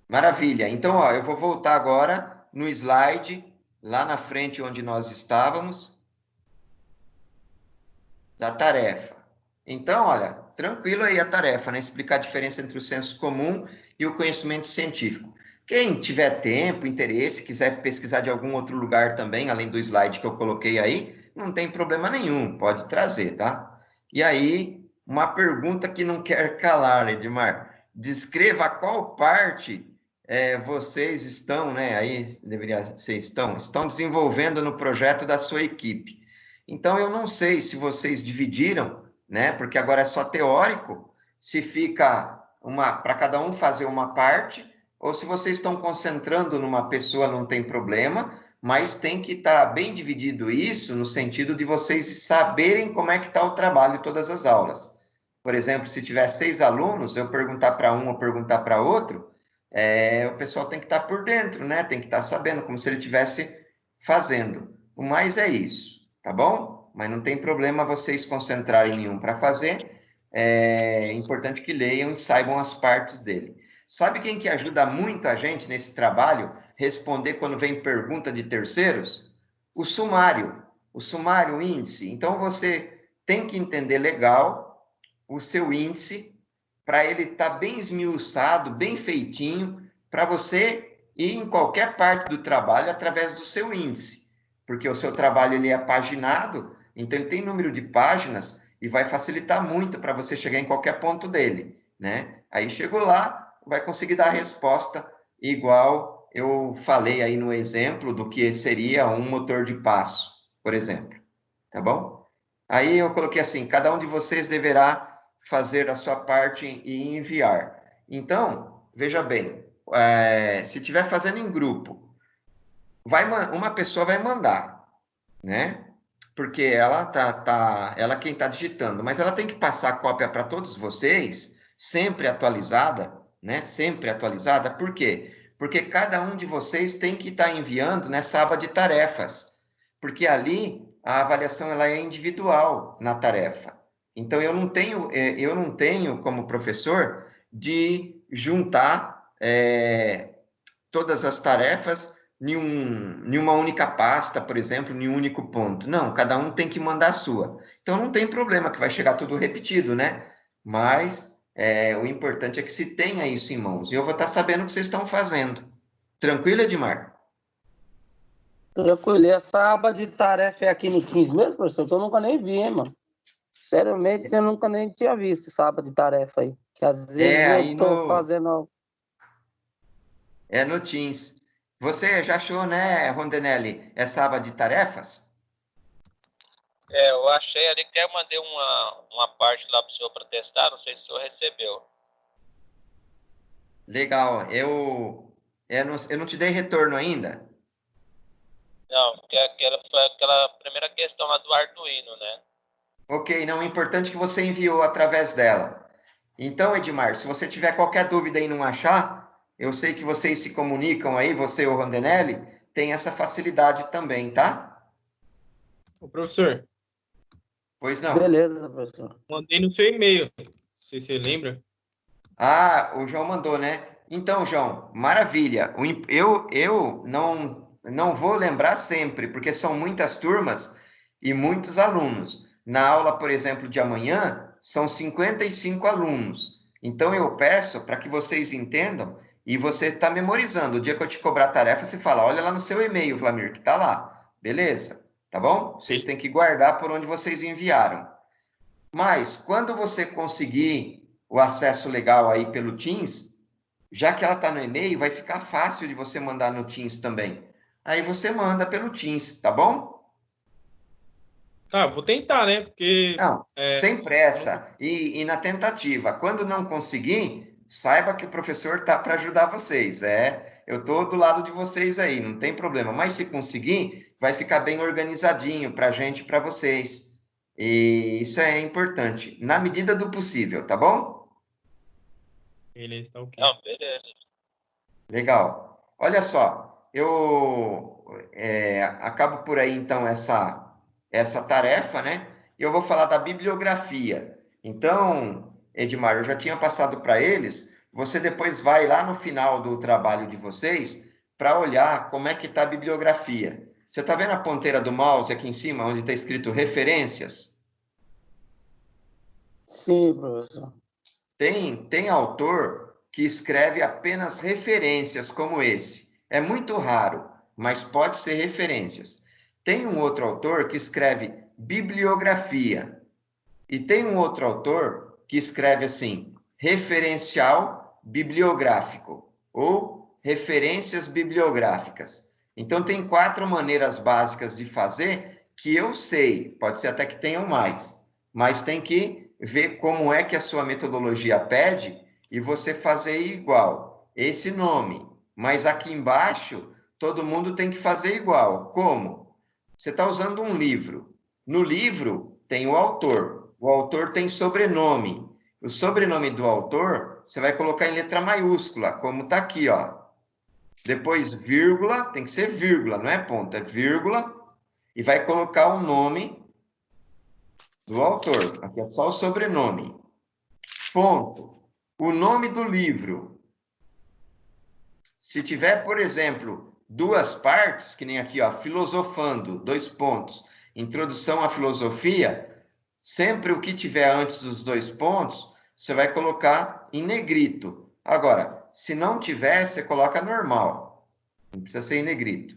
Maravilha. Então, ó, eu vou voltar agora no slide, lá na frente onde nós estávamos, da tarefa. Então, olha, tranquilo aí a tarefa, né? Explicar a diferença entre o senso comum e o conhecimento científico. Quem tiver tempo, interesse, quiser pesquisar de algum outro lugar também, além do slide que eu coloquei aí, não tem problema nenhum, pode trazer, tá? E aí, uma pergunta que não quer calar, Edmar. Descreva qual parte vocês estão, né? Aí deveria ser estão desenvolvendo no projeto da sua equipe. Então, eu não sei se vocês dividiram, né? Porque agora é só teórico, se fica para cada um fazer uma parte, ou se vocês estão concentrando numa pessoa, não tem problema, mas tem que estar bem dividido isso no sentido de vocês saberem como é que está o trabalho em todas as aulas. Por exemplo, se tiver 6 alunos, eu perguntar para um ou perguntar para outro, o pessoal tem que estar por dentro, né? Tem que estar sabendo, como se ele estivesse fazendo. O mais é isso, tá bom? Mas não tem problema vocês concentrarem em um para fazer. É importante que leiam e saibam as partes dele. Sabe quem que ajuda muito a gente nesse trabalho? Responder quando vem pergunta de terceiros? O sumário. O sumário, o índice. Então, você tem que entender legal o seu índice para ele estar bem esmiuçado, bem feitinho, para você ir em qualquer parte do trabalho através do seu índice. Porque o seu trabalho ele é paginado, então ele tem número de páginas e vai facilitar muito para você chegar em qualquer ponto dele, né? Aí chegou lá, vai conseguir dar a resposta igual eu falei aí no exemplo do que seria um motor de passo, por exemplo, tá bom? Aí eu coloquei assim, cada um de vocês deverá fazer a sua parte e enviar. Então, veja bem, se estiver fazendo em grupo, uma pessoa vai mandar, né? Porque ela quem está digitando, mas ela tem que passar a cópia para todos vocês, sempre atualizada, né? Sempre atualizada. Por quê? Porque cada um de vocês tem que estar enviando nessa aba de tarefas, porque ali a avaliação ela é individual na tarefa. Então eu não tenho como professor de juntar todas as tarefas em uma única pasta, por exemplo, em um único ponto. Não, cada um tem que mandar a sua. Então não tem problema que vai chegar tudo repetido, né? Mas o importante é que se tenha isso em mãos. E eu vou estar sabendo o que vocês estão fazendo. Tranquilo, Edmar? Tranquilo. E essa aba de tarefa é aqui no Teams mesmo, professor? Que eu nunca nem vi, hein, mano? Seriamente, eu nunca nem tinha visto essa aba de tarefa aí. Que às vezes eu Aí tô fazendo. no Teams. Você já achou, né, Rondenelli, essa aba de tarefas? Eu achei ali que eu mandei uma parte lá para o senhor para testar, não sei se o senhor recebeu. Legal. Eu não te dei retorno ainda? Não, porque foi aquela primeira questão lá do Arduino, né? Ok, não, o importante é que você enviou através dela. Então, Edmar, se você tiver qualquer dúvida e não achar, eu sei que vocês se comunicam aí, você e o Rondenelli, tem essa facilidade também, tá? Ô, professor, Pois não. Beleza, professor. mandei no seu e-mail. Não sei se você lembra. Ah, o João mandou, né? Então, João, maravilha. Eu não vou lembrar sempre, porque são muitas turmas e muitos alunos. Na aula, por exemplo, de amanhã, são 55 alunos. Então, eu peço para que vocês entendam e você está memorizando. O dia que eu te cobrar a tarefa, você fala, olha lá no seu e-mail, Vlamir, que está lá. Beleza? Tá bom? Vocês têm que guardar por onde vocês enviaram. Mas, quando você conseguir o acesso legal aí pelo Teams, já que ela está no e-mail, vai ficar fácil de você mandar no Teams também. Aí você manda pelo Teams, tá bom? Tá, vou tentar, né? Porque Não, sem não- pressa e na tentativa. Quando não conseguir, saiba que o professor tá para ajudar vocês. Eu tô do lado de vocês aí, não tem problema. Mas se conseguir, vai ficar bem organizadinho para a gente e para vocês. E isso é importante, na medida do possível, tá bom? Beleza, tá ok. Não, beleza. Legal. Olha só, eu acabo por aí, então, essa tarefa, né? Eu vou falar da bibliografia. Então, Edmar, eu já tinha passado para eles. Você depois vai lá no final do trabalho de vocês para olhar como é que está a bibliografia. Você está vendo a ponteira do mouse aqui em cima, onde está escrito referências? Sim, professor. Tem autor que escreve apenas referências como esse. É muito raro, mas pode ser referências. Tem um outro autor que escreve bibliografia. E tem um outro autor que escreve assim, referencial bibliográfico ou referências bibliográficas. Então, tem 4 maneiras básicas de fazer que eu sei, pode ser até que tenham mais, mas tem que ver como é que a sua metodologia pede e você fazer igual. Esse nome, mas aqui embaixo, todo mundo tem que fazer igual. Como? Você está usando um livro. No livro tem o autor. O autor tem sobrenome. O sobrenome do autor, você vai colocar em letra maiúscula, como está aqui, ó. Depois, vírgula, tem que ser vírgula, não é ponto, é vírgula. E vai colocar o nome do autor. Aqui é só o sobrenome. Ponto. O nome do livro. Se tiver, por exemplo, 2 partes, que nem aqui, ó, filosofando, 2 pontos, introdução à filosofia, sempre o que tiver antes dos 2 pontos, você vai colocar em negrito. Agora, se não tiver, você coloca normal. Não precisa ser em negrito.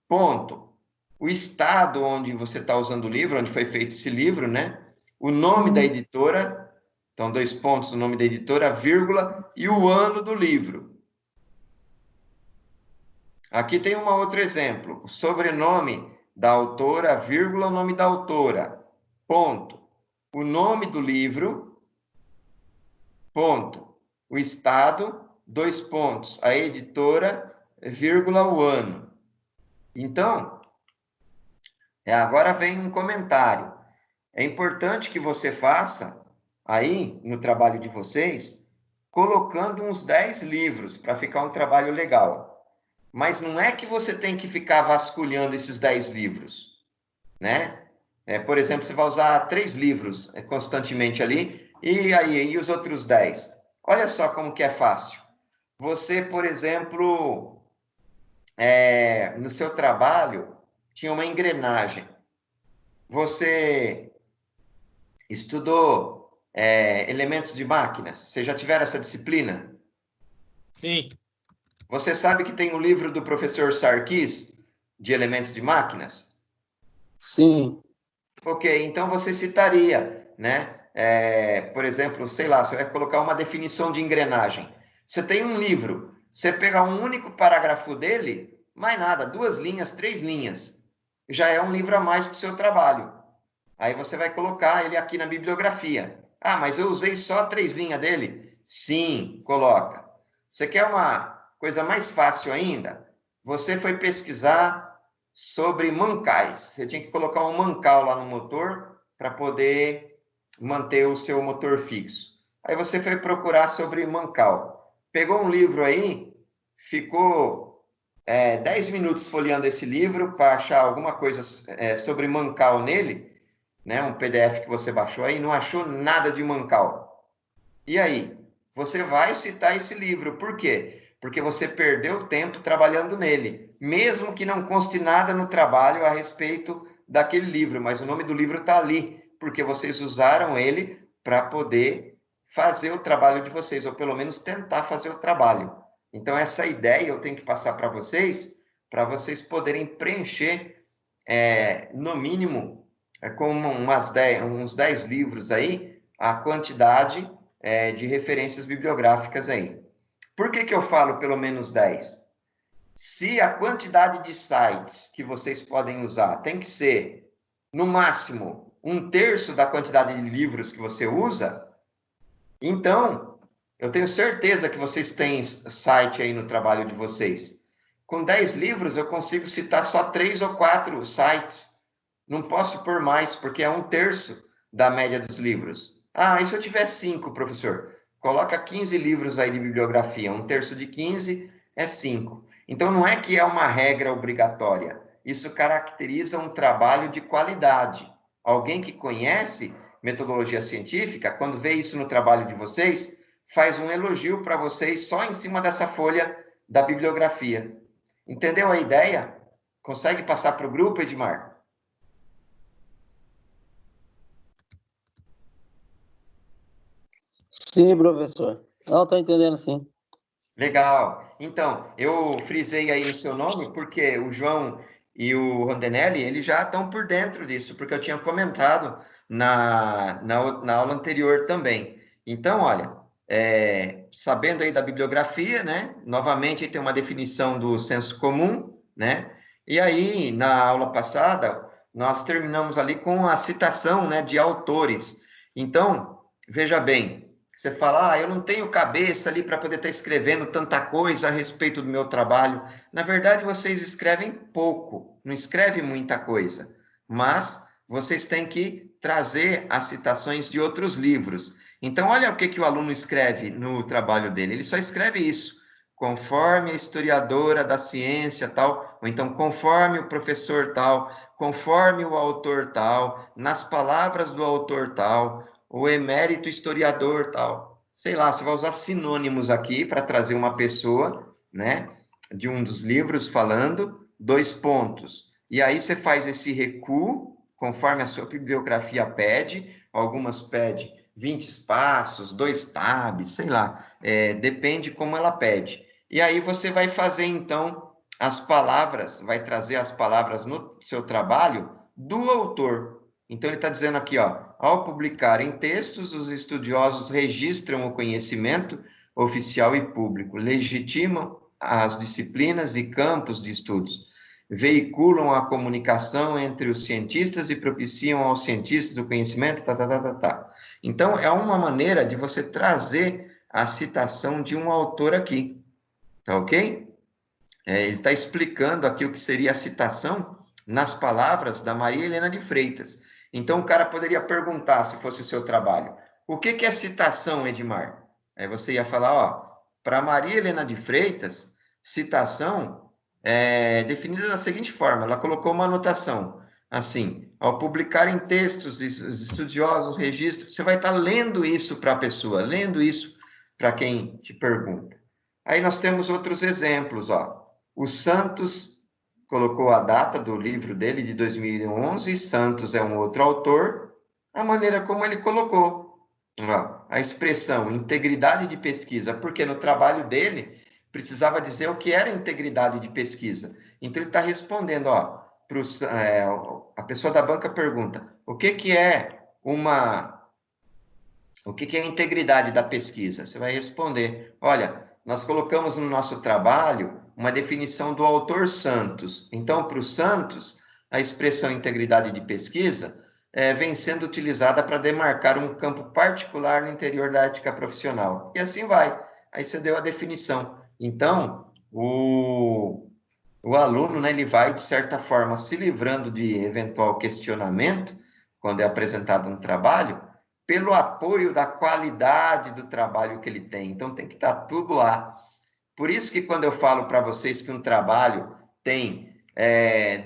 Ponto. O estado onde você está usando o livro, onde foi feito esse livro, né? O nome da editora, então 2 pontos, o nome da editora, vírgula, e o ano do livro. Aqui tem um outro exemplo. O sobrenome da autora, vírgula, o nome da autora. Ponto. O nome do livro, ponto. O estado, 2 pontos. A editora, vírgula, o ano. Então, agora vem um comentário. É importante que você faça, aí, no trabalho de vocês, colocando uns 10 livros, para ficar um trabalho legal. Mas não é que você tem que ficar vasculhando esses 10 livros, né? Por exemplo, você vai usar 3 livros constantemente ali, e aí, e os outros 10? Olha só como que é fácil. Você, por exemplo, no seu trabalho, tinha uma engrenagem. Você estudou elementos de máquinas? Você já tiveram essa disciplina? Sim. Você sabe que tem um livro do professor Sarkis, de elementos de máquinas? Sim. Ok, então você citaria, né? Por exemplo, sei lá, você vai colocar uma definição de engrenagem. Você tem um livro, você pega um único parágrafo dele, mais nada, 2 linhas, 3 linhas. Já é um livro a mais para o seu trabalho. Aí você vai colocar ele aqui na bibliografia. Ah, mas eu usei só 3 linhas dele? Sim, coloca. Você quer uma coisa mais fácil ainda? Você foi pesquisar sobre mancais. Você tinha que colocar um mancal lá no motor para poder manter o seu motor fixo. Aí você foi procurar sobre mancal. Pegou um livro aí, ficou 10 minutos folheando esse livro para achar alguma coisa sobre mancal nele, né? Um PDF que você baixou aí, não achou nada de mancal. E aí? Você vai citar esse livro. Por quê? Porque você perdeu tempo trabalhando nele, mesmo que não conste nada no trabalho a respeito daquele livro, mas o nome do livro está ali, porque vocês usaram ele para poder fazer o trabalho de vocês, ou pelo menos tentar fazer o trabalho. Então, essa ideia eu tenho que passar para vocês poderem preencher, no mínimo, com uns 10 livros aí, a quantidade de referências bibliográficas aí. Por que eu falo pelo menos 10? Se a quantidade de sites que vocês podem usar tem que ser, no máximo, 1/3 da quantidade de livros que você usa, então, Eu tenho certeza que vocês têm site aí no trabalho de vocês. Com 10 livros, eu consigo citar só 3 ou 4 sites. Não posso pôr mais, porque é 1/3 da média dos livros. Ah, e se eu tiver 5, professor? Coloca 15 livros aí de bibliografia. 1/3 de 15 é 5. Então, não é que é uma regra obrigatória. Isso caracteriza um trabalho de qualidade. Alguém que conhece metodologia científica, quando vê isso no trabalho de vocês, faz um elogio para vocês só em cima dessa folha da bibliografia. Entendeu a ideia? Consegue passar para o grupo, Edmar? Sim, professor. Não, estou entendendo, sim. Legal. Então, eu frisei aí o seu nome porque o João e o Rondenelli, eles já estão por dentro disso, porque eu tinha comentado na aula anterior também. Então, olha, sabendo aí da bibliografia, né? Novamente, tem uma definição do senso comum, né? E aí, na aula passada, nós terminamos ali com a citação, né, de autores. Então, veja bem, você fala, eu não tenho cabeça ali para poder estar escrevendo tanta coisa a respeito do meu trabalho. Na verdade, vocês escrevem pouco, não escrevem muita coisa, mas vocês têm que trazer as citações de outros livros. Então, olha o que o aluno escreve no trabalho dele. Ele só escreve isso, conforme a historiadora da ciência tal, ou então conforme o professor tal, conforme o autor tal, nas palavras do autor tal, o emérito historiador tal. Sei lá, você vai usar sinônimos aqui para trazer uma pessoa, né, de um dos livros falando, 2 pontos. E aí você faz esse recuo, conforme a sua bibliografia pede, algumas pede 20 espaços, 2 tabs, sei lá, depende como ela pede. E aí você vai fazer, então, as palavras, vai trazer as palavras no seu trabalho do autor. Então, ele está dizendo aqui, ao publicarem textos, os estudiosos registram o conhecimento oficial e público, legitimam as disciplinas e campos de estudos, veiculam a comunicação entre os cientistas e propiciam aos cientistas o conhecimento, Então, é uma maneira de você trazer a citação de um autor aqui, tá ok? Ele está explicando aqui o que seria a citação nas palavras da Maria Helena de Freitas. Então, o cara poderia perguntar, se fosse o seu trabalho, o que é citação, Edmar? Aí você ia falar, para Maria Helena de Freitas, citação é definida da seguinte forma, ela colocou uma anotação, assim, ao publicar em textos, os estudiosos, registros, você vai estar lendo isso para a pessoa, lendo isso para quem te pergunta. Aí nós temos outros exemplos, O Santos colocou a data do livro dele, de 2011, Santos é um outro autor, a maneira como ele colocou. A expressão integridade de pesquisa, porque no trabalho dele precisava dizer o que era integridade de pesquisa. Então ele está respondendo, a pessoa da banca pergunta, o que é a integridade da pesquisa? Você vai responder, olha, nós colocamos no nosso trabalho uma definição do autor Santos. Então, para o Santos, a expressão integridade de pesquisa vem sendo utilizada para demarcar um campo particular no interior da ética profissional. E assim vai. Aí você deu a definição. Então, o aluno, né, ele vai, de certa forma, se livrando de eventual questionamento, quando é apresentado um trabalho, pelo apoio da qualidade do trabalho que ele tem. Então, tem que estar tudo lá. Por isso que quando eu falo para vocês que um trabalho tem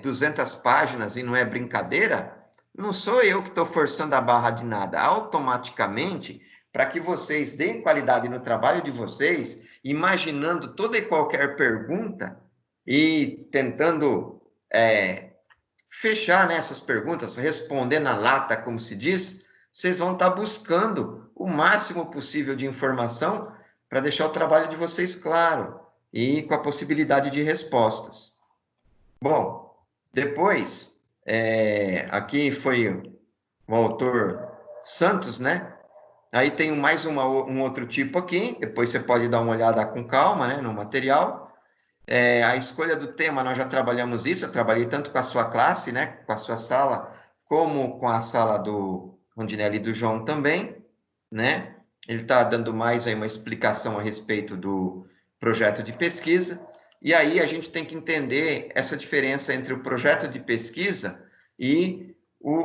200 páginas e não é brincadeira, não sou eu que estou forçando a barra de nada. Automaticamente, para que vocês deem qualidade no trabalho de vocês, imaginando toda e qualquer pergunta e tentando fechar nessas perguntas, responder na lata, como se diz, vocês vão estar buscando o máximo possível de informação para deixar o trabalho de vocês claro e com a possibilidade de respostas. Bom, depois, aqui foi o autor Santos, né? Aí tem mais um outro tipo aqui, depois você pode dar uma olhada com calma, né, no material. A escolha do tema, nós já trabalhamos isso, eu trabalhei tanto com a sua classe, né, com a sua sala, como com a sala do Rondinelli e do João também, né? ele está dando mais aí uma explicação a respeito do projeto de pesquisa, e aí a gente tem que entender essa diferença entre o projeto de pesquisa e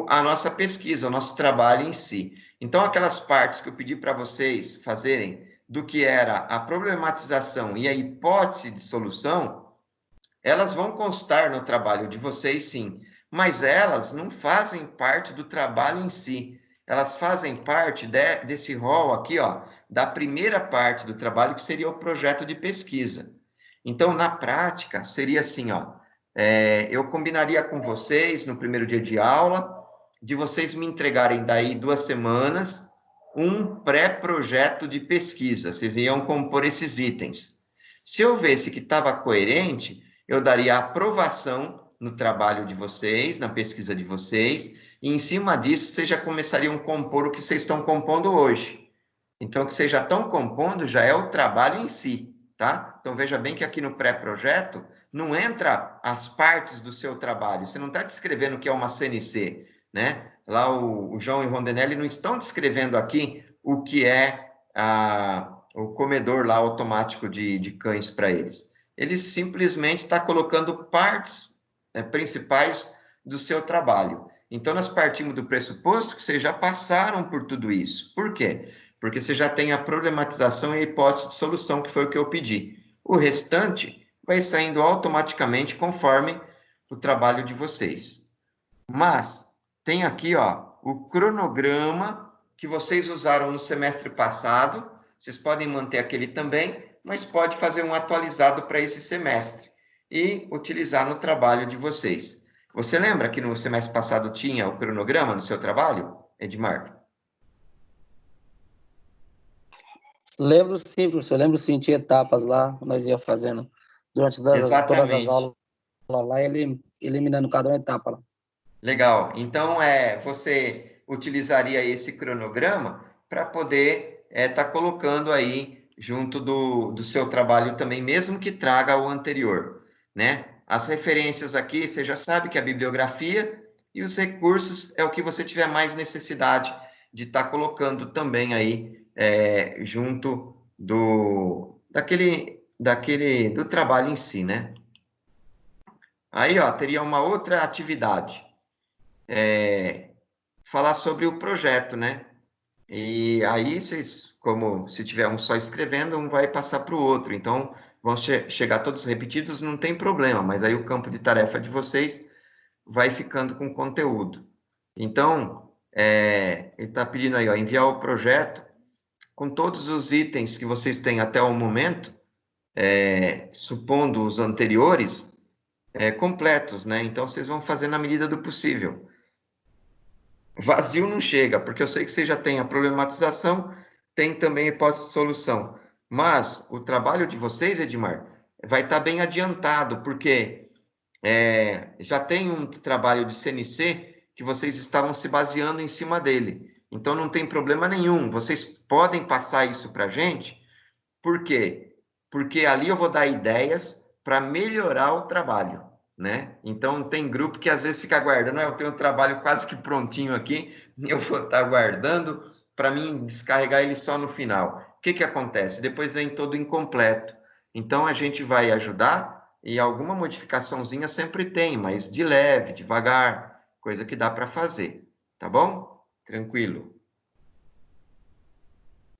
a nossa pesquisa, o nosso trabalho em si. Então, aquelas partes que eu pedi para vocês fazerem do que era a problematização e a hipótese de solução, elas vão constar no trabalho de vocês, sim, mas elas não fazem parte do trabalho em si. Elas fazem parte desse rol aqui, ó, da primeira parte do trabalho, que seria o projeto de pesquisa. Então, na prática, seria assim, ó, eu combinaria com vocês, no primeiro dia de aula, de vocês me entregarem daí 2 semanas, um pré-projeto de pesquisa. Vocês iam compor esses itens. Se eu visse que estava coerente, eu daria aprovação no trabalho de vocês, na pesquisa de vocês, e em cima disso, vocês já começariam a compor o que vocês estão compondo hoje. Então, o que vocês já estão compondo já é o trabalho em si, tá? Então, veja bem que aqui no pré-projeto não entra as partes do seu trabalho. Você não está descrevendo o que é uma CNC, né? Lá o João e o Rondenelli não estão descrevendo aqui o que é o comedor lá automático de cães para eles. Eles simplesmente estão colocando partes principais do seu trabalho. Então, nós partimos do pressuposto que vocês já passaram por tudo isso. Por quê? Porque você já tem a problematização e a hipótese de solução, que foi o que eu pedi. O restante vai saindo automaticamente conforme o trabalho de vocês. Mas tem aqui, ó, o cronograma que vocês usaram no semestre passado. Vocês podem manter aquele também, mas pode fazer um atualizado para esse semestre e utilizar no trabalho de vocês. Você lembra que no semestre passado tinha o cronograma no seu trabalho, Edmar? Lembro sim, professor. Lembro sim, tinha etapas lá, nós ia fazendo durante todas as aulas lá, ele eliminando cada uma etapa lá. Legal. Então, você utilizaria esse cronograma para poder estar colocando aí junto do seu trabalho também, mesmo que traga o anterior, né? As referências aqui, você já sabe que a bibliografia e os recursos é o que você tiver mais necessidade de estar colocando também aí junto do trabalho em si, né? Aí, ó, teria uma outra atividade. Falar sobre o projeto, né? E aí vocês, como se tiver um só escrevendo, um vai passar para o outro. Então, vão chegar todos repetidos, não tem problema, mas aí o campo de tarefa de vocês vai ficando com conteúdo. Então, ele está pedindo aí, ó, enviar o projeto com todos os itens que vocês têm até o momento, supondo os anteriores, completos, né? Então, vocês vão fazer na medida do possível. Vazio não chega, porque eu sei que você já tem a problematização, tem também a hipótese de solução. Mas o trabalho de vocês, Edmar, vai estar bem adiantado, porque já tem um trabalho de CNC que vocês estavam se baseando em cima dele. Então, não tem problema nenhum. Vocês podem passar isso para a gente. Por quê? Porque ali eu vou dar ideias para melhorar o trabalho, né? Então, tem grupo que às vezes fica aguardando, eu tenho um trabalho quase que prontinho aqui, eu vou estar aguardando para mim descarregar ele só no final. O que que acontece? Depois vem todo incompleto. Então, a gente vai ajudar e alguma modificaçãozinha sempre tem, mas de leve, devagar, coisa que dá para fazer, tá bom? Tranquilo.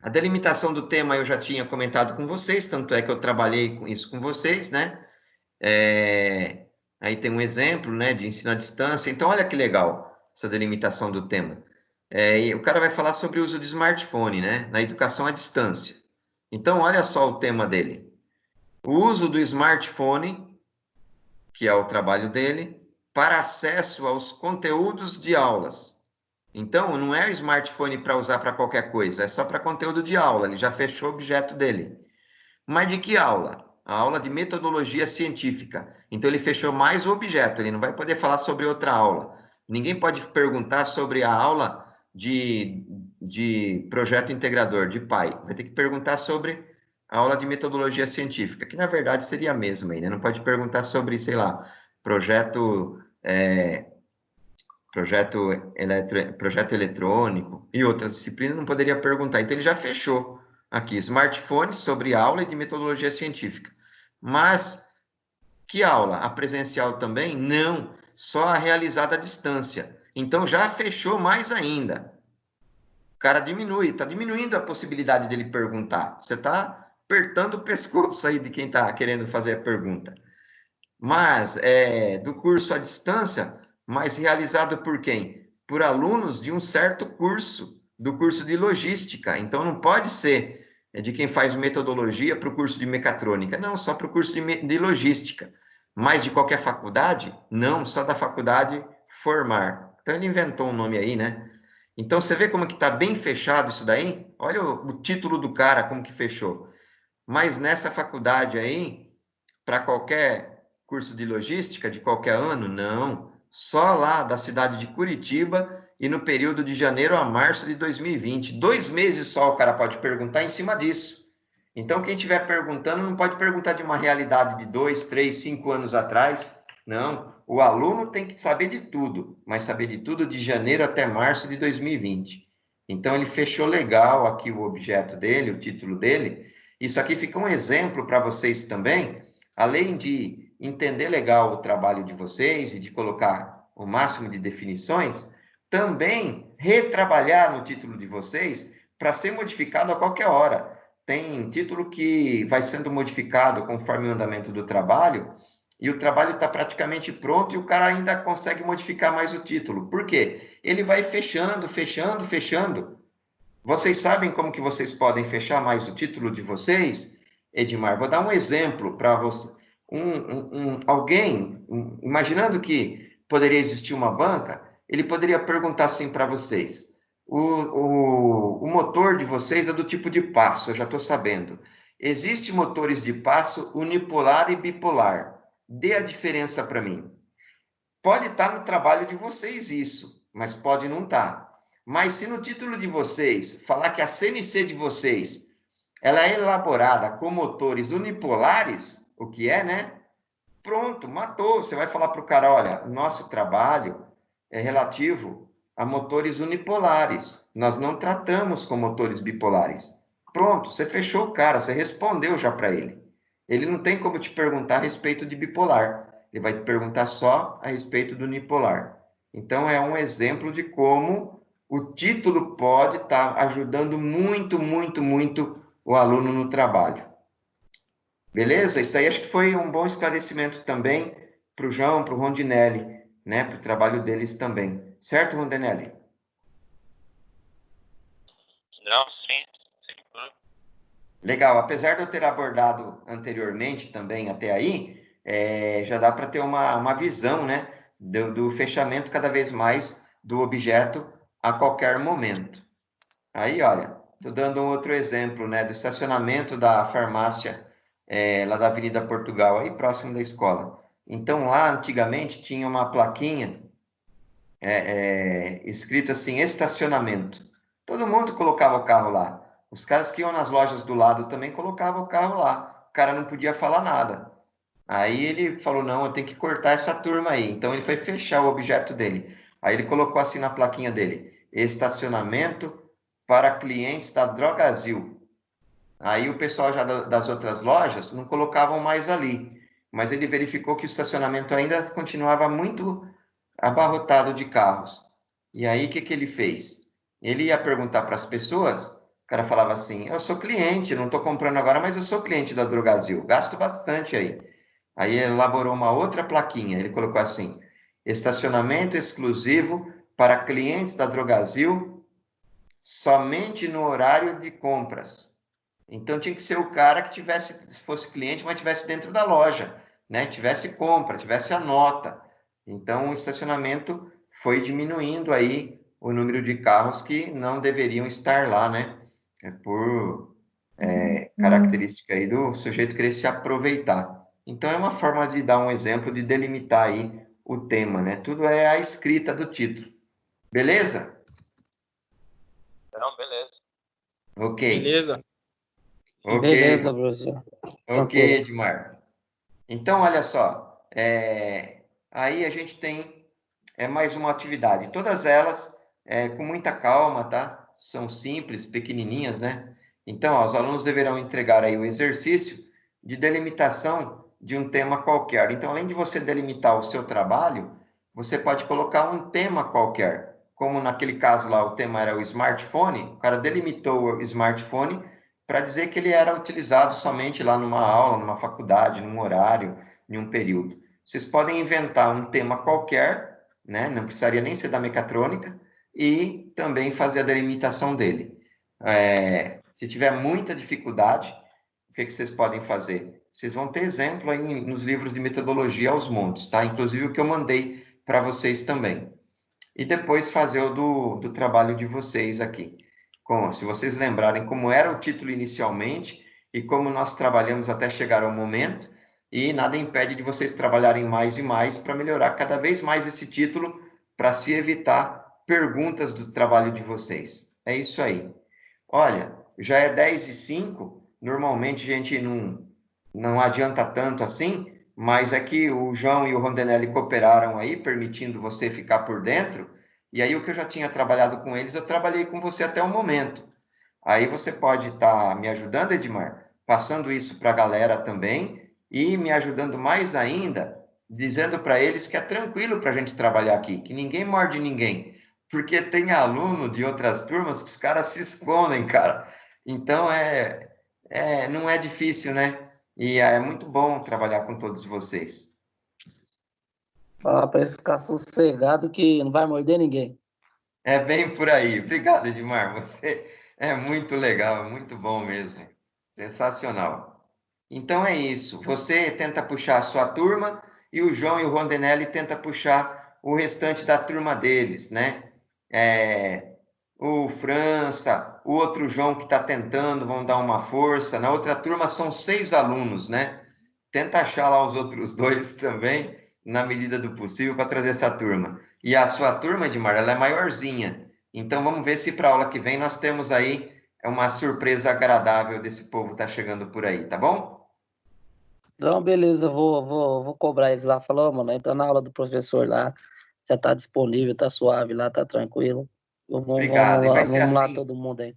A delimitação do tema eu já tinha comentado com vocês, tanto é que eu trabalhei com isso com vocês, né? Aí tem um exemplo, né, de ensino à distância. Então, olha que legal essa delimitação do tema. E o cara vai falar sobre o uso de smartphone, né, na educação à distância. Então, olha só o tema dele. O uso do smartphone, que é o trabalho dele, para acesso aos conteúdos de aulas. Então, não é o smartphone para usar para qualquer coisa, é só para conteúdo de aula, ele já fechou o objeto dele. Mas de que aula? A aula de metodologia científica. Então, ele fechou mais o objeto, ele não vai poder falar sobre outra aula. Ninguém pode perguntar sobre a aula de projeto integrador, de PAI. Vai ter que perguntar sobre a aula de metodologia científica, que na verdade seria a mesma, né? Não pode perguntar sobre, sei lá, projeto projeto eletrônico e outras disciplinas, não poderia perguntar. Então, ele já fechou aqui, smartphone sobre aula e de metodologia científica. Mas, que aula? A presencial também? Não, só a realizada à distância. Então, já fechou mais ainda. O cara está diminuindo a possibilidade dele perguntar. Você está apertando o pescoço aí de quem está querendo fazer a pergunta. Mas, do curso à distância, mas realizado por quem? Por alunos de um certo curso, do curso de logística. Então, não pode ser de quem faz metodologia para o curso de mecatrônica. Não, só para o curso de logística. Mas de qualquer faculdade? Não, só da faculdade formar. Então, ele inventou um nome aí, né? Então, você vê como que está bem fechado isso daí? Olha o título do cara, como que fechou. Mas nessa faculdade aí, para qualquer curso de logística, de qualquer ano, não. Só lá da cidade de Curitiba e no período de janeiro a março de 2020. 2 meses só o cara pode perguntar em cima disso. Então, quem estiver perguntando, não pode perguntar de uma realidade de 2, 3, 5 anos atrás. Não, o aluno tem que saber de tudo, mas saber de tudo de janeiro até março de 2020. Então, ele fechou legal aqui o objeto dele, o título dele. Isso aqui fica um exemplo para vocês também, além de entender legal o trabalho de vocês e de colocar o máximo de definições, também retrabalhar no título de vocês para ser modificado a qualquer hora. Tem título que vai sendo modificado conforme o andamento do trabalho, e o trabalho está praticamente pronto e o cara ainda consegue modificar mais o título. Por quê? Ele vai fechando, fechando, fechando. Vocês sabem como que vocês podem fechar mais o título de vocês? Edmar, vou dar um exemplo para você. Alguém, imaginando que poderia existir uma banca, ele poderia perguntar assim para vocês: o motor de vocês é do tipo de passo, eu já estou sabendo. Existem motores de passo unipolar e bipolar. Dê a diferença para mim. Pode estar no trabalho de vocês isso, mas pode não estar. Mas se no título de vocês falar que a CNC de vocês ela é elaborada com motores unipolares, o que é, né? Pronto, matou. Você vai falar para o cara, olha, nosso trabalho é relativo a motores unipolares. Nós não tratamos com motores bipolares. Pronto, você fechou o cara, você respondeu já para ele. Ele não tem como te perguntar a respeito de bipolar. Ele vai te perguntar só a respeito do unipolar. Então, é um exemplo de como o título pode estar ajudando muito, muito, muito o aluno no trabalho. Beleza? Isso aí acho que foi um bom esclarecimento também para o João, para o Rondinelli, né? Para o trabalho deles também. Certo, Rondinelli? Não, sim. Legal. Apesar de eu ter abordado anteriormente também até aí, já dá para ter uma visão, né? Do fechamento cada vez mais do objeto a qualquer momento. Aí, olha, estou dando um outro exemplo, né? Do estacionamento da farmácia lá da Avenida Portugal, aí próximo da escola. Então, lá antigamente tinha uma plaquinha escrito assim, estacionamento. Todo mundo colocava o carro lá. Os caras que iam nas lojas do lado também colocavam o carro lá. O cara não podia falar nada. Aí ele falou, não, eu tenho que cortar essa turma aí. Então, ele foi fechar o objeto dele. Aí ele colocou assim na plaquinha dele, estacionamento para clientes da Drogazil. Aí o pessoal já das outras lojas não colocavam mais ali, mas ele verificou que o estacionamento ainda continuava muito abarrotado de carros. E aí o que ele fez? Ele ia perguntar para as pessoas, o cara falava assim, eu sou cliente, não estou comprando agora, mas eu sou cliente da Drogazil, gasto bastante aí. Aí ele elaborou uma outra plaquinha, ele colocou assim, estacionamento exclusivo para clientes da Drogazil somente no horário de compras. Então tinha que ser o cara que fosse cliente, mas tivesse dentro da loja, né? Tivesse compra, tivesse a nota. Então o estacionamento foi diminuindo aí o número de carros que não deveriam estar lá, né? Por característica aí do sujeito querer se aproveitar. Então é uma forma de dar um exemplo de delimitar aí o tema, né? Tudo é a escrita do título. Beleza? Não, beleza. Ok. Beleza. Ok. Beleza, professor. Ok, Edmar. Então, olha só, aí a gente tem é mais uma atividade. Todas elas com muita calma, tá? São simples, pequenininhas, né? Então, ó, os alunos deverão entregar aí o exercício de delimitação de um tema qualquer. Então, além de você delimitar o seu trabalho, você pode colocar um tema qualquer. Como naquele caso lá, o tema era o smartphone, o cara delimitou o smartphone para dizer que ele era utilizado somente lá numa aula, numa faculdade, num horário, em um período. Vocês podem inventar um tema qualquer, né? Não precisaria nem ser da mecatrônica, e também fazer a delimitação dele. Se tiver muita dificuldade, o que vocês podem fazer? Vocês vão ter exemplo aí nos livros de metodologia aos montes, tá? Inclusive o que eu mandei para vocês também. E depois fazer o do trabalho de vocês aqui. Se vocês lembrarem como era o título inicialmente e como nós trabalhamos até chegar ao momento, e nada impede de vocês trabalharem mais e mais para melhorar cada vez mais esse título, para se evitar perguntas do trabalho de vocês. É isso aí. Olha, já é 10h05, normalmente a gente não adianta tanto assim, mas é que o João e o Rondenelli cooperaram aí, permitindo você ficar por dentro, e aí o que eu já tinha trabalhado com eles, eu trabalhei com você até o momento. Aí você pode estar me ajudando, Edmar, passando isso para a galera também, e me ajudando mais ainda, dizendo para eles que é tranquilo para a gente trabalhar aqui, que ninguém morde ninguém, porque tem aluno de outras turmas que os caras se escondem, cara. Então, não é difícil, né? E é muito bom trabalhar com todos vocês. Falar para eles ficar sossegado que não vai morder ninguém. É bem por aí. Obrigado, Edmar. Você é muito legal, é muito bom mesmo. Sensacional. Então é isso. Você tenta puxar a sua turma e o João e o Rondenelli tenta puxar o restante da turma deles, né? O França, o outro João que está tentando, vão dar uma força. Na outra turma são 6 alunos, né? Tenta achar lá os outros 2 também, na medida do possível, para trazer essa turma. E a sua turma, Edmar, ela é maiorzinha. Então, vamos ver se para a aula que vem nós temos aí uma surpresa agradável desse povo que está chegando por aí, tá bom? Então, beleza, vou cobrar eles lá. Falou, mano, entra na aula do professor lá, já tá disponível, tá suave lá, tá tranquilo. Obrigado. E vai ser Vamos lá assim, todo mundo aí.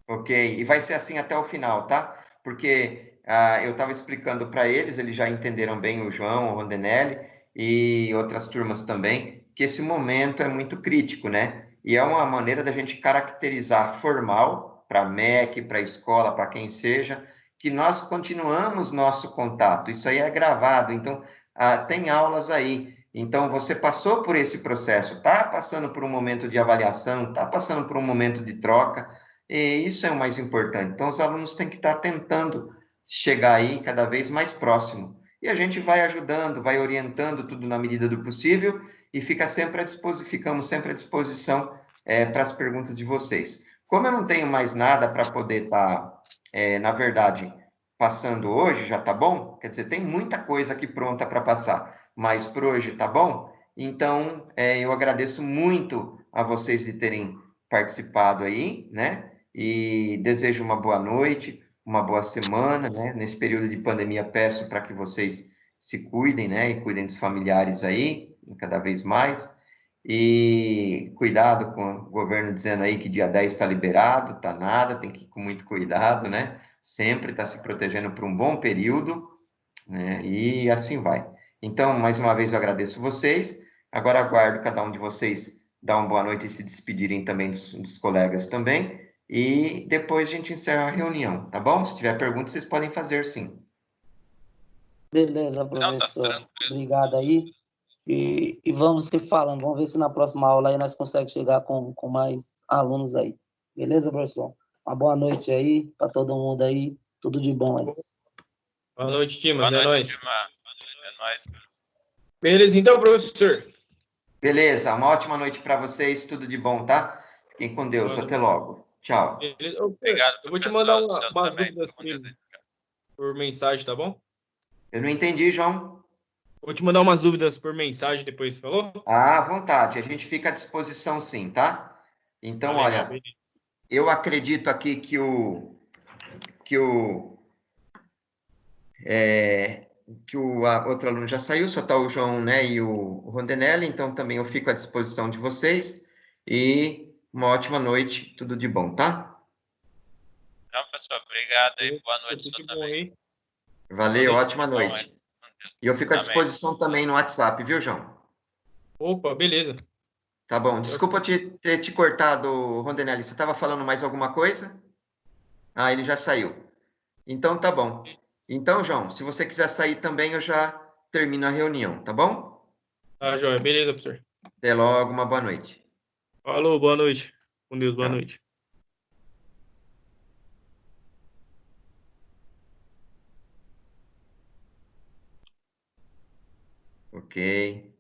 ok? E vai ser assim até o final, tá? Porque eu estava explicando para eles já entenderam bem o João, o Rondenelli e outras turmas também, que esse momento é muito crítico, né? E é uma maneira da gente caracterizar formal para a MEC, para a escola, para quem seja, que nós continuamos nosso contato. Isso aí é gravado, então tem aulas aí. Então, você passou por esse processo, está passando por um momento de avaliação, está passando por um momento de troca, e isso é o mais importante. Então, os alunos têm que estar tentando chegar aí cada vez mais próximo. E a gente vai ajudando, vai orientando tudo na medida do possível e ficamos sempre à disposição para as perguntas de vocês. Como eu não tenho mais nada para poder estar, na verdade, passando hoje, já tá bom? Quer dizer, tem muita coisa aqui pronta para passar, mas por hoje tá bom? Então, eu agradeço muito a vocês de terem participado aí, né? E desejo uma boa noite, uma boa semana, né? Nesse período de pandemia, peço para que vocês se cuidem, né? E cuidem dos familiares aí, cada vez mais. E cuidado com o governo dizendo aí que dia 10 está liberado, tá nada, tem que ir com muito cuidado, né? Sempre está se protegendo por um bom período, né? E assim vai. Então, mais uma vez, eu agradeço vocês. Agora aguardo cada um de vocês dar uma boa noite e se despedirem também dos colegas também. E depois a gente encerra a reunião, tá bom? Se tiver perguntas, vocês podem fazer sim. Beleza, Não, tá professor. tranquilo. Obrigado aí. E vamos se falando. Vamos ver se na próxima aula aí nós conseguimos chegar com mais alunos aí. Beleza, professor? Uma boa noite aí para todo mundo aí. Tudo de bom aí. Boa noite, Timas. Boa É noite, nóis. Edmar. É nóis. Beleza, então, professor. Beleza, uma ótima noite para vocês, tudo de bom, tá? Fiquem com Deus, até logo. Tchau. Beleza. Ô, Fer, Obrigado, eu vou te professor. mandar Deus umas também. dúvidas Com Deus. por mensagem, tá bom? Eu não entendi, João. Vou te mandar umas dúvidas por mensagem depois, falou? À vontade, a gente fica à disposição sim, tá? Então, Legal, olha, beleza. eu acredito aqui que que o outro aluno já saiu, só está o João, né, e o Rondenelli, então também eu fico à disposição de vocês. E uma ótima noite, tudo de bom, tá? Não, pessoal, obrigado aí. Boa noite Tudo pra de você bom também. aí. Valeu, Valeu. ótima noite. E eu fico à Amém. disposição também no WhatsApp, viu, João? Opa, beleza. Tá bom. Desculpa ter te cortado, Rondenelli. Você estava falando mais alguma coisa? Ah, ele já saiu. Então tá bom. Então, João, se você quiser sair também, eu já termino a reunião, tá bom? Tá, joia. Beleza, professor. Até logo, uma boa noite. Falou, boa noite. Com Deus, boa Tchau. noite. Ok.